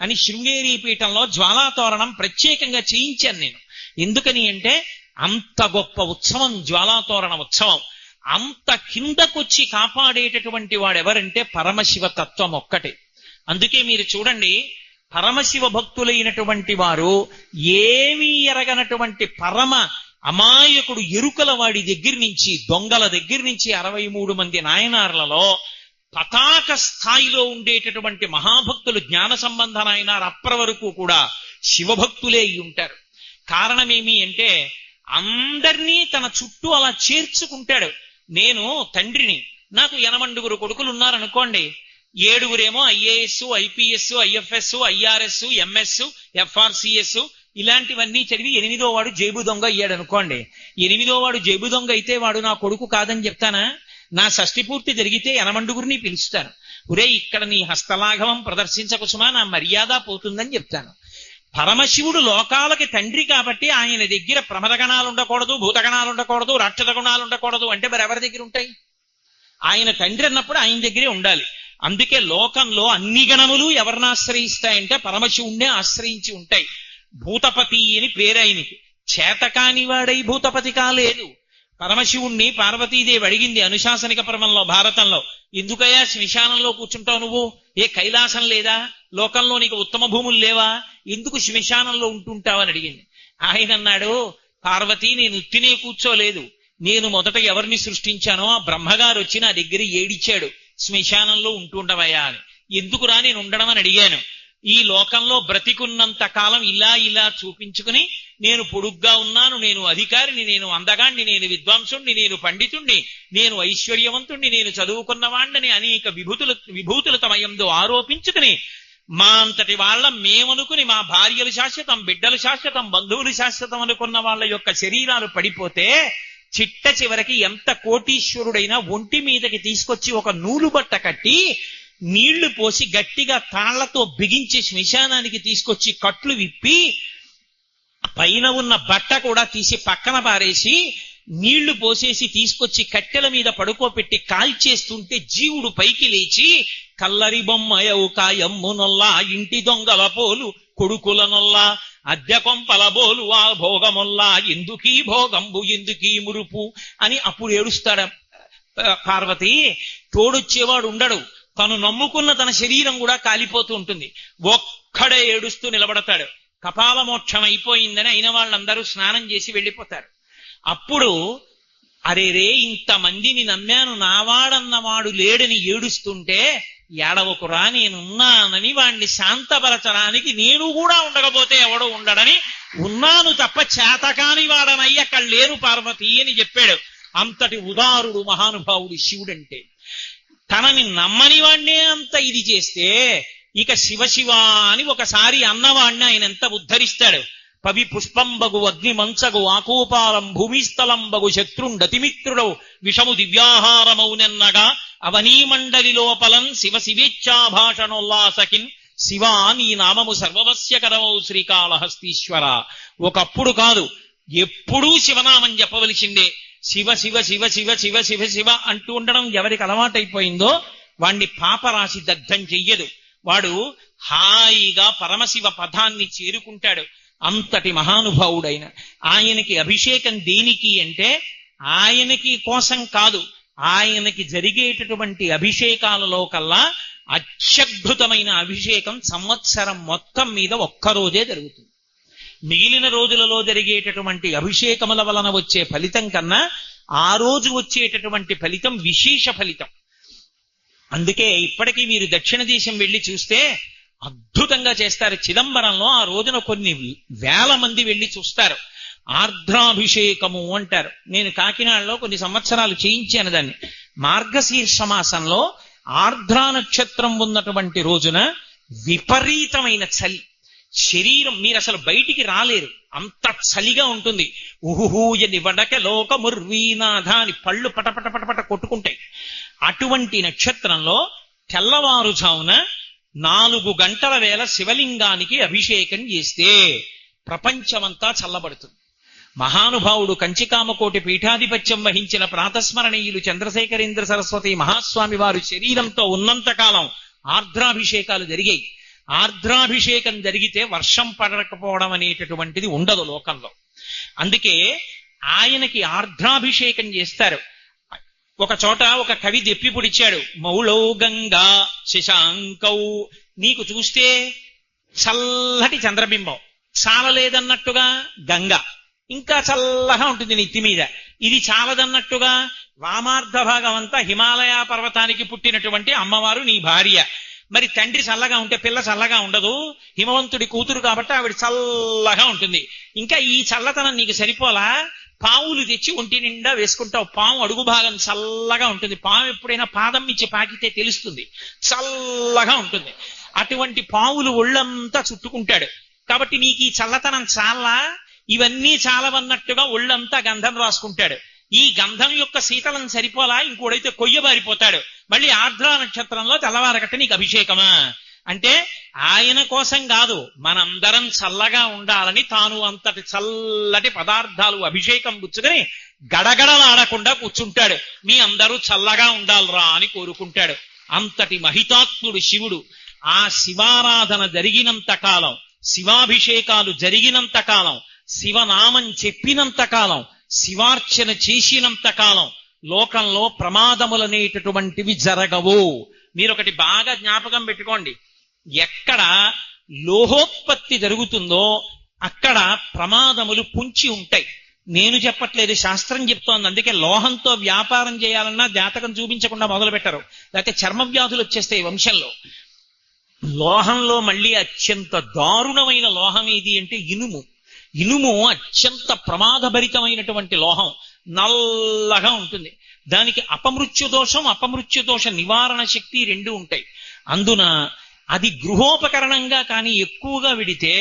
Speaker 2: అని శృంగేరి పీఠంలో జ్వాలాతోరణం ప్రత్యేకంగా చేయించాను నేను. ఎందుకని అంటే అంత గొప్ప ఉత్సవం జ్వాలాతోరణ ఉత్సవం. అంత కిందకొచ్చి కాపాడేటటువంటి వాడెవరంటే పరమశివ తత్వం ఒక్కటే. అందుకే మీరు చూడండి, పరమశివ భక్తులైనటువంటి వారు ఏమీ ఎరగనటువంటి పరమ అమాయకుడు ఎరుకల వాడి దగ్గర నుంచి, దొంగల దగ్గర నుంచి 63 మంది నాయనార్లలో పతాక స్థాయిలో ఉండేటటువంటి మహాభక్తులు, జ్ఞాన సంబంధ నాయనార్ అప్పటి వరకు కూడా శివభక్తులే అయి ఉంటారు. కారణమేమి అంటే అందరినీ తన చుట్టూ అలా చేర్చుకుంటాడు. నేను తండ్రిని, నాకు 80 కొడుకులు ఉన్నారనుకోండి, 7 IAS, IPS, IFS, IRS, MS, FRCS ఇలాంటివన్నీ చదివి 8వ వాడు జేబు దొంగ అయ్యాడు అనుకోండి. 8వ వాడు జేబు దొంగ అయితే వాడు నా కొడుకు కాదని చెప్తానా? నా షష్ఠి పూర్తి జరిగితే యనమండుగురిని పిలుస్తాను. ఒరే, ఇక్కడ నీ హస్తలాఘవం ప్రదర్శించకుసుమా, నా మర్యాద పోతుందని చెప్తాను. పరమశివుడు లోకాలకి తండ్రి కాబట్టి ఆయన దగ్గర ప్రమదగణాలు ఉండకూడదు, భూతగణాలు ఉండకూడదు, రాక్షస గుణాలు ఉండకూడదు అంటే మరి ఎవరి దగ్గర ఉంటాయి? ఆయన తండ్రి అన్నప్పుడు ఆయన దగ్గరే ఉండాలి. అందుకే లోకంలో అన్ని గణములు ఎవరిని ఆశ్రయిస్తాయంటే పరమశివుణ్ణే ఆశ్రయించి ఉంటాయి. భూతపతి అని పేరు ఆయనకి. చేతకాని వాడై భూతపతి కాలేదు. పరమశివుణ్ణి పార్వతీదేవి అడిగింది అనుశాసనిక పర్వంలో, భారతంలో, ఎందుకయ్యా శ్మశానంలో కూర్చుంటావు నువ్వు? ఏ కైలాసం లేదా? లోకంలో నీకు ఉత్తమ భూములు లేవా? ఎందుకు శ్మశానంలో ఉంటుంటావని అడిగింది. ఆయన అన్నాడు, పార్వతి, నేను ఉత్తినే కూర్చోలేదు. నేను మొదట ఎవరిని సృష్టించానో ఆ బ్రహ్మగారు వచ్చి నా దగ్గర ఏడిచాడు, శ్మశానంలో ఉంటుండవయ్యా అని. ఎందుకురా నేను ఉండడం అని అడిగాను. ఈ లోకంలో బ్రతికున్నంత కాలం ఇలా చూపించుకుని నేను పొడుగ్గా ఉన్నాను, నేను అధికారిని, నేను అందగాణ్ణి, నేను విద్వాంసుణ్ణి, నేను పండితుణ్ణి, నేను ఐశ్వర్యవంతుణ్ణి, నేను చదువుకున్నవాణ్ణని అనేక విభూతులు తమ యందు ఆరోపించుకుని మా అంతటి వాళ్ళ మేమనుకుని మా భార్యలు శాశ్వతం, బిడ్డలు శాశ్వతం, బంధువులు శాశ్వతం అనుకున్న వాళ్ళ యొక్క శరీరాలు పడిపోతే చిట్ట చివరికి ఎంత కోటీశ్వరుడైనా ఒంటి మీదకి తీసుకొచ్చి ఒక నూలు బట్ట కట్టి నీళ్లు పోసి గట్టిగా తాళ్లతో బిగించి శ్మశానానికి తీసుకొచ్చి కట్లు విప్పి పైన ఉన్న బట్ట కూడా తీసి పక్కన పారేసి నీళ్లు పోసేసి తీసుకొచ్చి కట్టెల మీద పడుకోపెట్టి కాల్చేస్తుంటే జీవుడు పైకి లేచి, కల్లరి బొమ్మయవు కాయమ్మునొల్లా, ఇంటి దొంగల పోలు కొడుకులనొల్లా, అద్దె కొంపల బోలు ఆ భోగమొల్లా, ఎందుకీ భోగంబు ఎందుకీ మురుపు అని అప్పుడు ఏడుస్తాడు. పార్వతి, తోడొచ్చేవాడు ఉండడు. తను నమ్ముకున్న తన శరీరం కూడా కాలిపోతూ ఉంటుంది. ఒక్కడే ఏడుస్తూ నిలబడతాడు. కపాల మోక్షం అయిపోయిందని అయిన వాళ్ళందరూ స్నానం చేసి వెళ్ళిపోతారు. అప్పుడు అరేరే, ఇంతమందిని నమ్మాను, నావాడన్నవాడు లేడని ఏడుస్తుంటే, ఏడవకురా నేనున్నానని వాణ్ణి శాంతపరచడానికి నేను కూడా ఉండకపోతే ఎవడో ఉండడని ఉన్నాను తప్ప చేతకాని వాడనయ్య అక్కడ లేరు పార్వతి అని చెప్పాడు. అంతటి ఉదారుడు మహానుభావుడు శివుడంటే. తనని నమ్మని వాణ్ణే అంత ఇది చేస్తే ఇక శివ అని ఒకసారి అన్నవాణ్ణి ఆయన ఎంత ఉద్ధరిస్తాడు. పవి పుష్పంబగు అగ్ని మంచగు ఆకూపాలం భూమిస్థలంబగు శత్రుండతిమిత్రుడౌ విషము దివ్యాహారమౌనెన్నగా అవనీమండలి లోపలం శివ శివేచ్ఛాభాషణోల్లాసకిన్ శివా నీ నామము సర్వవస్య కరవౌ శ్రీకాళహస్తీశ్వర. ఒకప్పుడు కాదు, ఎప్పుడూ శివనామం చెప్పవలసిందే. శివ శివ శివ శివ శివ శివ శివ అంటూ ఉండడం ఎవరికి అలవాటైపోయిందో వాణ్ణి పాపరాశి దగ్ధం చెయ్యదు. వాడు హాయిగా పరమశివ పదాన్ని చేరుకుంటాడు. అంతటి మహానుభావుడైన ఆయనకి అభిషేకం దేనికి అంటే ఆయనకి కోసం కాదు, ఆయనకి జరిగేటటువంటి అభిషేకాలలో కల్లా అత్యద్భుతమైన అభిషేకం సంవత్సరం మొత్తం మీద ఒక్కరోజే జరుగుతుంది. మిగిలిన రోజులలో జరిగేటటువంటి అభిషేకముల వలన వచ్చే ఫలితం కన్నా ఆ రోజు వచ్చేటటువంటి ఫలితం విశేష ఫలితం. అందుకే ఇప్పటికీ మీరు దక్షిణ దేశం వెళ్ళి చూస్తే అద్భుతంగా చేస్తారు. చిదంబరంలో ఆ రోజున కొన్ని వేల మంది వెళ్ళి చూస్తారు. ఆర్ద్రాభిషేకము అంటారు. నేను కాకినాడలో కొన్ని సంవత్సరాలు చేయించాను దాన్ని. మార్గశీర్ష మాసంలో ఆర్ద్రా నక్షత్రం ఉన్నటువంటి రోజున విపరీతమైన చలి, శరీరం మీరు అసలు బయటికి రాలేరు, అంత చలిగా ఉంటుంది. ఉహుహూయని వడక లోకముర్వీనాథ అని పళ్ళు పటపట పటపట కొట్టుకుంటాయి. అటువంటి నక్షత్రంలో తెల్లవారుజామున 4 గంటల వేళ శివలింగానికి అభిషేకం చేస్తే ప్రపంచమంతా చల్లబడుతుంది. మహానుభావుడు కంచికామకోటి పీఠాధిపత్యం వహించిన ప్రాతస్మరణీయులు చంద్రశేఖరేంద్ర సరస్వతి మహాస్వామి వారు శరీరంతో ఉన్నంతకాలం ఆర్ద్రాభిషేకాలు జరిగాయి. ఆర్ద్రాభిషేకం జరిగితే వర్షం పడకపోవడం అనేటటువంటిది ఉండదు లోకంలో. అందుకే ఆయనకి ఆర్ద్రాభిషేకం చేస్తారు. ఒక చోట ఒక కవి దెప్పి పొడిచాడు, మౌళౌ గంగా శశాంకౌ. నీకు చూస్తే చల్లటి చంద్రబింబం, చాలలేదన్నట్టుగా గంగ ఇంకా చల్లగా ఉంటుంది నెత్తి మీద. ఇది చాలదన్నట్టుగా వామార్ధ భాగం అంతా హిమాలయ పర్వతానికి పుట్టినటువంటి అమ్మవారు నీ భార్య. మరి తండ్రి చల్లగా ఉంటే పిల్ల చల్లగా ఉండదు. హిమవంతుడి కూతురు కాబట్టి ఆవిడ చల్లగా ఉంటుంది. ఇంకా ఈ చల్లతనం నీకు సరిపోలా, పావులు తెచ్చి ఒంటి నిండా వేసుకుంటావు. పాము అడుగు భాగం చల్లగా ఉంటుంది. పాము ఎప్పుడైనా పాదం ఇచ్చి పాకితే తెలుస్తుంది, చల్లగా ఉంటుంది. అటువంటి పావులు ఒళ్ళంతా చుట్టుకుంటాడు. కాబట్టి నీకు ఈ చల్లతనం చాలా, ఇవన్నీ చాలవన్నట్టుగా ఒళ్ళంతా గంధం రాసుకుంటాడు. ఈ గంధం యొక్క శీతలం సరిపోలా, ఇంకోడైతే కొయ్యబారిపోతాడు. మళ్ళీ ఆర్ద్రా నక్షత్రంలో తెల్లవారగట్ట నీకు అభిషేకమా అంటే ఆయన కోసం కాదు, మనందరం చల్లగా ఉండాలని తాను అంతటి చల్లటి పదార్థాలు అభిషేకం పుచ్చుకొని గడగడలాడకుండా కూర్చుంటాడు. మీ అందరూ చల్లగా ఉండాలిరా అని కోరుకుంటాడు. అంతటి మహితాత్ముడు శివుడు. ఆ శివారాధన జరిగినంత కాలం, శివాభిషేకాలు జరిగినంత కాలం, శివనామం చెప్పినంత కాలం, శివార్చన చేసినంత కాలం లోకంలో ప్రమాదములనేటటువంటివి జరగవు. మీరొకటి బాగా జ్ఞాపకం పెట్టుకోండి, ఎక్కడ లోహోత్పత్తి జరుగుతుందో అక్కడ ప్రమాదములు పుంచి ఉంటాయి. నేను చెప్పట్లేదు, శాస్త్రం చెప్తోంది. అందుకే లోహంతో వ్యాపారం చేయాలన్నా జాతకం చూపించకుండా మొదలు పెట్టరు, లేకపోతే చర్మ వ్యాధులు వచ్చేస్తాయి వంశంలో. లోహంలో మళ్ళీ అత్యంత దారుణమైన లోహం ఏది అంటే ఇనుము. ఇనుము అత్యంత ప్రమాదభరితమైనటువంటి లోహం, నల్లగా ఉంటుంది. దానికి అపమృత్యు దోషం, అపమృత్యు దోష నివారణ శక్తి రెండు ఉంటాయి. అందున అది గృహోపకరణంగా కానీ ఎక్కువగా విడితే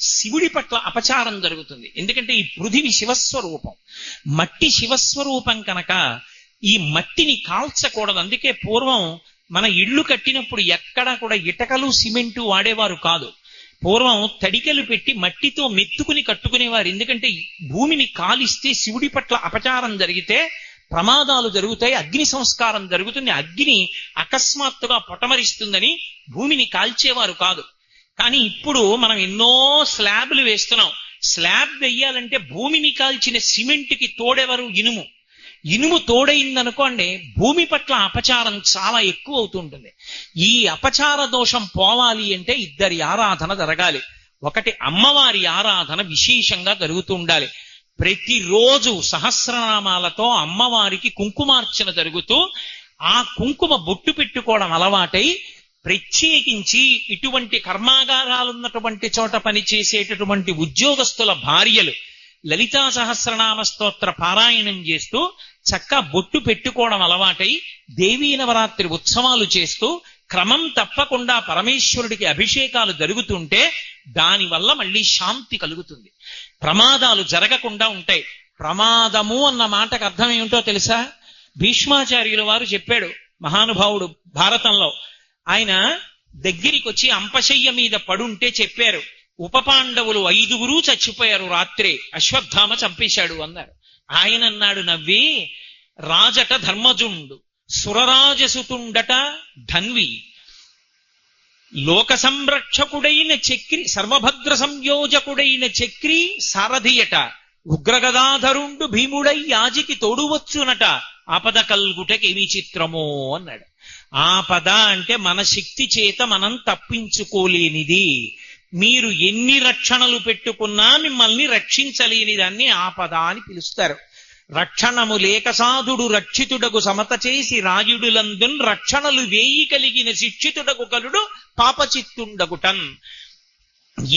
Speaker 2: శివుడి పట్ల అపచారం జరుగుతుంది. ఎందుకంటే ఈ పృథివి శివస్వరూపం, మట్టి శివస్వరూపం కనుక ఈ మట్టిని కాల్చకూడదు. అందుకే పూర్వం మన ఇళ్ళు కట్టినప్పుడు ఎక్కడా కూడా ఇటకలు సిమెంటు వాడేవారు కాదు. పూర్వం తడికలు పెట్టి మట్టితో మెత్తుకుని కట్టుకునేవారు. ఎందుకంటే భూమిని కాలిస్తే శివుడి పట్ల అపచారం జరిగితే ప్రమాదాలు జరుగుతాయి, అగ్ని సంస్కారం జరుగుతుంది, అగ్ని అకస్మాత్తుగా పొటమరిస్తుందని భూమిని కాల్చేవారు కాదు. కానీ ఇప్పుడు మనం ఎన్నో స్లాబ్లు వేస్తున్నాం. స్లాబ్ వెయ్యాలంటే భూమిని కాల్చిన సిమెంట్కి తోడెవరు? ఇనుము. ఇనుము తోడైందనుకోండి భూమి పట్ల అపచారం చాలా ఎక్కువ అవుతుంటుంది. ఈ అపచార దోషం పోవాలి అంటే ఇద్దరి ఆరాధన జరగాలి. ఒకటి అమ్మవారి ఆరాధన విశేషంగా జరుగుతూ ఉండాలి. ప్రతిరోజు సహస్రనామాలతో అమ్మవారికి కుంకుమార్చన జరుగుతూ ఆ కుంకుమ బొట్టు పెట్టుకోవడం అలవాటై ప్రత్యేకించి ఇటువంటి కర్మాగారాలున్నటువంటి చోట పనిచేసేటటువంటి ఉద్యోగస్తుల భార్యలు లలితా సహస్రనామ స్తోత్ర పారాయణం చేస్తూ చక్క బొట్టు పెట్టుకోవడం అలవాటై దేవీ నవరాత్రి ఉత్సవాలు చేస్తూ క్రమం తప్పకుండా పరమేశ్వరుడికి అభిషేకాలు జరుగుతుంటే దానివల్ల మళ్ళీ శాంతి కలుగుతుంది, ప్రమాదాలు జరగకుండా ఉంటాయి. ప్రమాదము అన్న మాటకు అర్థం ఏమిటో తెలుసా? భీష్మాచార్యుల వారు చెప్పాడు, మహానుభావుడు భారతంలో. ఆయన దగ్గరికి వచ్చి అంపశయ్య మీద పడుంటే చెప్పారు, ఉప పాండవులు 5 చచ్చిపోయారు రాత్రే, అశ్వత్థామ చంపేశాడు అన్నారు. ఆయన అన్నాడు నవ్వి, రాజట ధర్మజుండు, సురరాజసుతుండట ధన్వి, లోక సంరక్షకుడైన చక్రి, సర్వభద్ర సంయోజకుడైన చక్రి సారథియట, ఉగ్రగదాధరుండు భీముడై యాజికి తోడువచ్చునట, ఆపద కల్గుటకేమి చిత్రమో అన్నాడు. ఆపద అంటే మన శక్తి చేత మనం తప్పించుకోలేనిది. మీరు ఎన్ని రక్షణలు పెట్టుకున్నా మిమ్మల్ని రక్షించలేని దాన్ని ఆపద అని పిలుస్తారు. రక్షణము లేక సాధుడు రక్షితుడకు సమత చేసి రాయుడులందున్ రక్షణలు వేయి కలిగిన శిక్షితుడకు కలుడు పాపచిత్తుండగుటన్.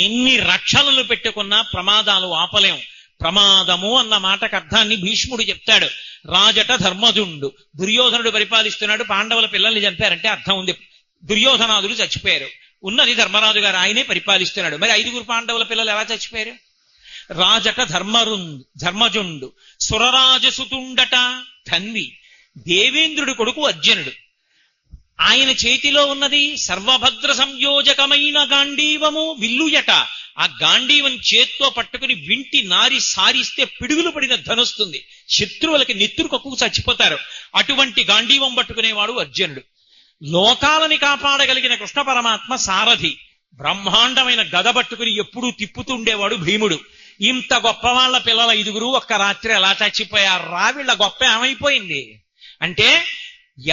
Speaker 2: ఎన్ని రక్షణలు పెట్టుకున్నా ప్రమాదాలు ఆపలేం. ప్రమాదము అన్న మాటకు అర్థాన్ని భీష్ముడు చెప్తాడు. రాజట ధర్మజుండు, దుర్యోధనుడు పరిపాలిస్తున్నాడు, పాండవుల పిల్లల్ని చంపారంటే అర్థం ఉంది, దుర్యోధనాదులు చచ్చిపోయారు. ఉన్నది ధర్మరాజు గారు, ఆయనే పరిపాలిస్తున్నాడు. మరి 5 పాండవుల పిల్లలు ఎలా చచ్చిపోయారు? రాజట ధర్మజుండు, సురరాజసుతుండట ధన్వి, దేవేంద్రుడి కొడుకు అర్జునుడు. ఆయన చేతిలో ఉన్నది సర్వభద్ర సంయోజకమైన గాంధీవము విల్లుయట. ఆ గాంధీవం చేత్తో పట్టుకుని వింటి నారి సారిస్తే పిడుగులు పడిన ధనుస్తుంది, శత్రువులకి నెత్తురు కక్కుకు చచ్చిపోతారు. అటువంటి గాంధీవం పట్టుకునేవాడు అర్జునుడు. లోకాలని కాపాడగలిగిన కృష్ణ పరమాత్మ సారథి, బ్రహ్మాండమైన గద పట్టుకుని ఎప్పుడూ తిప్పుతుండేవాడు భీముడు. ఇంత గొప్ప వాళ్ళ పిల్లల 5 ఒక్క రాత్రి ఎలా చచ్చిపోయారు రా, వీళ్ళ గొప్ప ఏమైపోయింది అంటే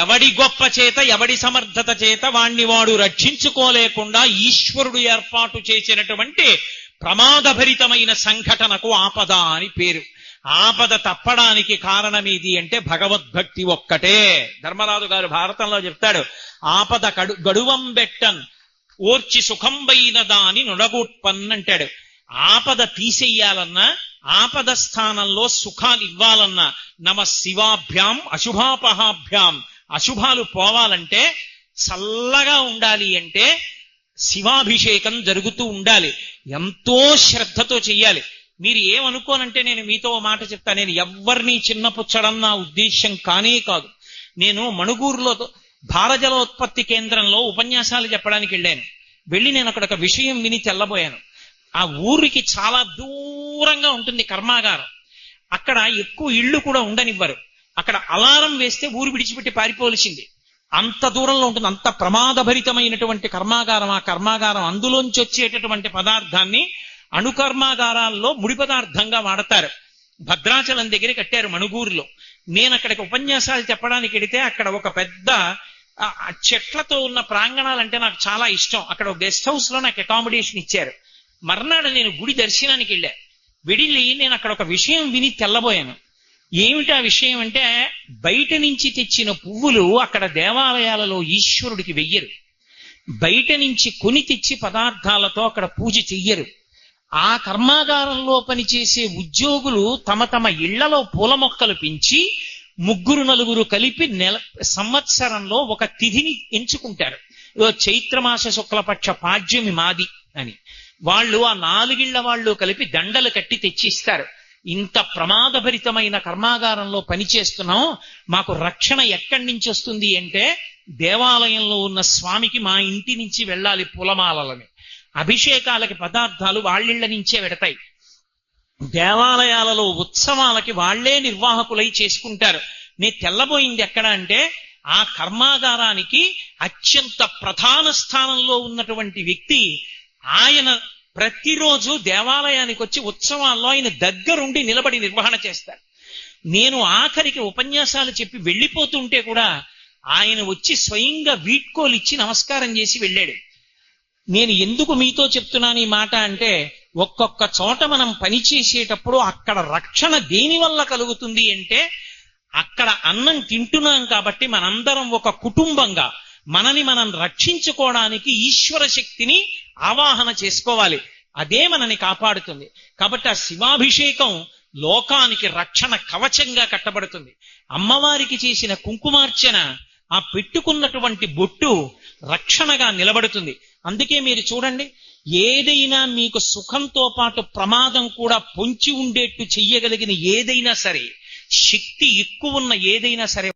Speaker 2: ఎవడి గొప్ప చేత ఎవడి సమర్థత చేత వాణ్ణి వాడు రక్షించుకోలేకుండా ఈశ్వరుడు ఏర్పాటు చేసినటువంటి ప్రమాదభరితమైన సంఘటనకు ఆపద అని పేరు. ఆపద తప్పడానికి కారణమేది అంటే భగవద్భక్తి ఒక్కటే. ధర్మరాజు గారు భారతంలో చెప్తాడు, ఆపద గడువం బెట్టన్ ఓర్చి సుఖంబైన దాని నుడగొట్పన్ అంటాడు. ఆపద తీసేయాలన్నా ఆపద స్థానంలో సుఖాలు ఇవ్వాలన్నా నమ శివాభ్యాం అశుభాపహాభ్యాం, అశుభాలు పోవాలంటే చల్లగా ఉండాలి అంటే శివాభిషేకం జరుగుతూ ఉండాలి. ఎంతో శ్రద్ధతో చెయ్యాలి. మీరు ఏమనుకోనంటే నేను మీతో మాట చెప్తా, నేను ఎవ్వరినీ చిన్నపుచ్చడం నా ఉద్దేశ్యం కానే కాదు. నేను మణుగూరులో భారజలోత్పత్తి కేంద్రంలో ఉపన్యాసాలు చెప్పడానికి వెళ్ళాను. వెళ్ళి నేను అక్కడ ఒక విషయం విని తెల్లబోయాను. ఆ ఊరికి చాలా దూరంగా ఉంటుంది కర్మాగారం. అక్కడ ఎక్కువ ఇళ్ళు కూడా ఉండనివ్వరు. అక్కడ అలారం వేస్తే ఊరు విడిచిపెట్టి పారిపోవలసింది. అంత దూరంలో ఉంటుంది. అంత ప్రమాదభరితమైనటువంటి కర్మాగారం. ఆ కర్మాగారం అందులోంచి వచ్చేటటువంటి పదార్థాన్ని అణుకర్మాగారాల్లో ముడి పదార్థంగా వాడతారు. భద్రాచలం దగ్గర కట్టారు మణుగూరులో. నేను అక్కడికి ఉపన్యాసాలు చెప్పడానికి వెడితే అక్కడ ఒక పెద్ద చెట్లతో ఉన్న ప్రాంగణాలంటే నాకు చాలా ఇష్టం. అక్కడ ఒక గెస్ట్ హౌస్ లో నాకు అకామిడేషన్ ఇచ్చారు. మర్నాడు నేను గుడి దర్శనానికి వెళ్ళి నేను అక్కడ ఒక విషయం విని తెల్లబోయాను. ఏమిటి ఆ విషయం అంటే, బయట నుంచి తెచ్చిన పువ్వులు అక్కడ దేవాలయాలలో ఈశ్వరుడికి వెయ్యరు. బయట నుంచి కొని తెచ్చి పదార్థాలతో అక్కడ పూజ చెయ్యరు. ఆ కర్మాగారంలో పనిచేసే ఉద్యోగులు తమ తమ ఇళ్లలో పూల మొక్కలు పెంచి 3-4 కలిపి సంవత్సరంలో ఒక తిథిని ఎంచుకుంటారు. చైత్రమాస శుక్లపక్ష పాడ్యమి మాది అని వాళ్ళు ఆ 4 ఇళ్ల వాళ్ళు కలిపి దండలు కట్టి తెచ్చిస్తారు. ఇంత ప్రమాదభరితమైన కర్మాగారంలో పనిచేస్తున్నాం, మాకు రక్షణ ఎక్కడి నుంచి వస్తుంది అంటే దేవాలయంలో ఉన్న స్వామికి మా ఇంటి నుంచి వెళ్ళాలి పూలమాలలని. అభిషేకాలకి పదార్థాలు వాళ్ళిళ్ల నుంచే పెడతాయి. దేవాలయాలలో ఉత్సవాలకి వాళ్లే నిర్వాహకులై చేసుకుంటారు. నేను తెల్లబోయింది ఎక్కడ అంటే, ఆ కర్మాగారానికి అత్యంత ప్రధాన స్థానంలో ఉన్నటువంటి వ్యక్తి ఆయన ప్రతిరోజు దేవాలయానికి వచ్చి ఉత్సవాల్లో ఆయన దగ్గరుండి నిలబడి నిర్వహణ చేస్తారు. నేను ఆఖరికి ఉపన్యాసాలు చెప్పి వెళ్ళిపోతుంటే కూడా ఆయన వచ్చి స్వయంగా వీడ్కోలు ఇచ్చి నమస్కారం చేసి వెళ్ళాడు. నేను ఎందుకు మీతో చెప్తున్నాను ఈ మాట అంటే, ఒక్కొక్క చోట మనం పనిచేసేటప్పుడు అక్కడ రక్షణ దేని వల్ల కలుగుతుంది అంటే, అక్కడ అన్నం తింటున్నాం కాబట్టి మనందరం ఒక కుటుంబంగా మనని మనం రక్షించుకోవడానికి ఈశ్వర శక్తిని ఆవాహన చేసుకోవాలి. అదే మనని కాపాడుతుంది. కాబట్టి ఆ శివాభిషేకం లోకానికి రక్షణ కవచంగా కట్టబడుతుంది. అమ్మవారికి చేసిన కుంకుమార్చన, ఆ పెట్టుకున్నటువంటి బొట్టు రక్షణగా నిలబడుతుంది. అందుకే మీరు చూడండి, ఏదైనా మీకు సుఖంతో పాటు ప్రమాదం కూడా పొంచి ఉండేట్టు చెయ్యగలిగిన ఏదైనా సరే, శక్తి ఎక్కువ ఉన్న ఏదైనా సరే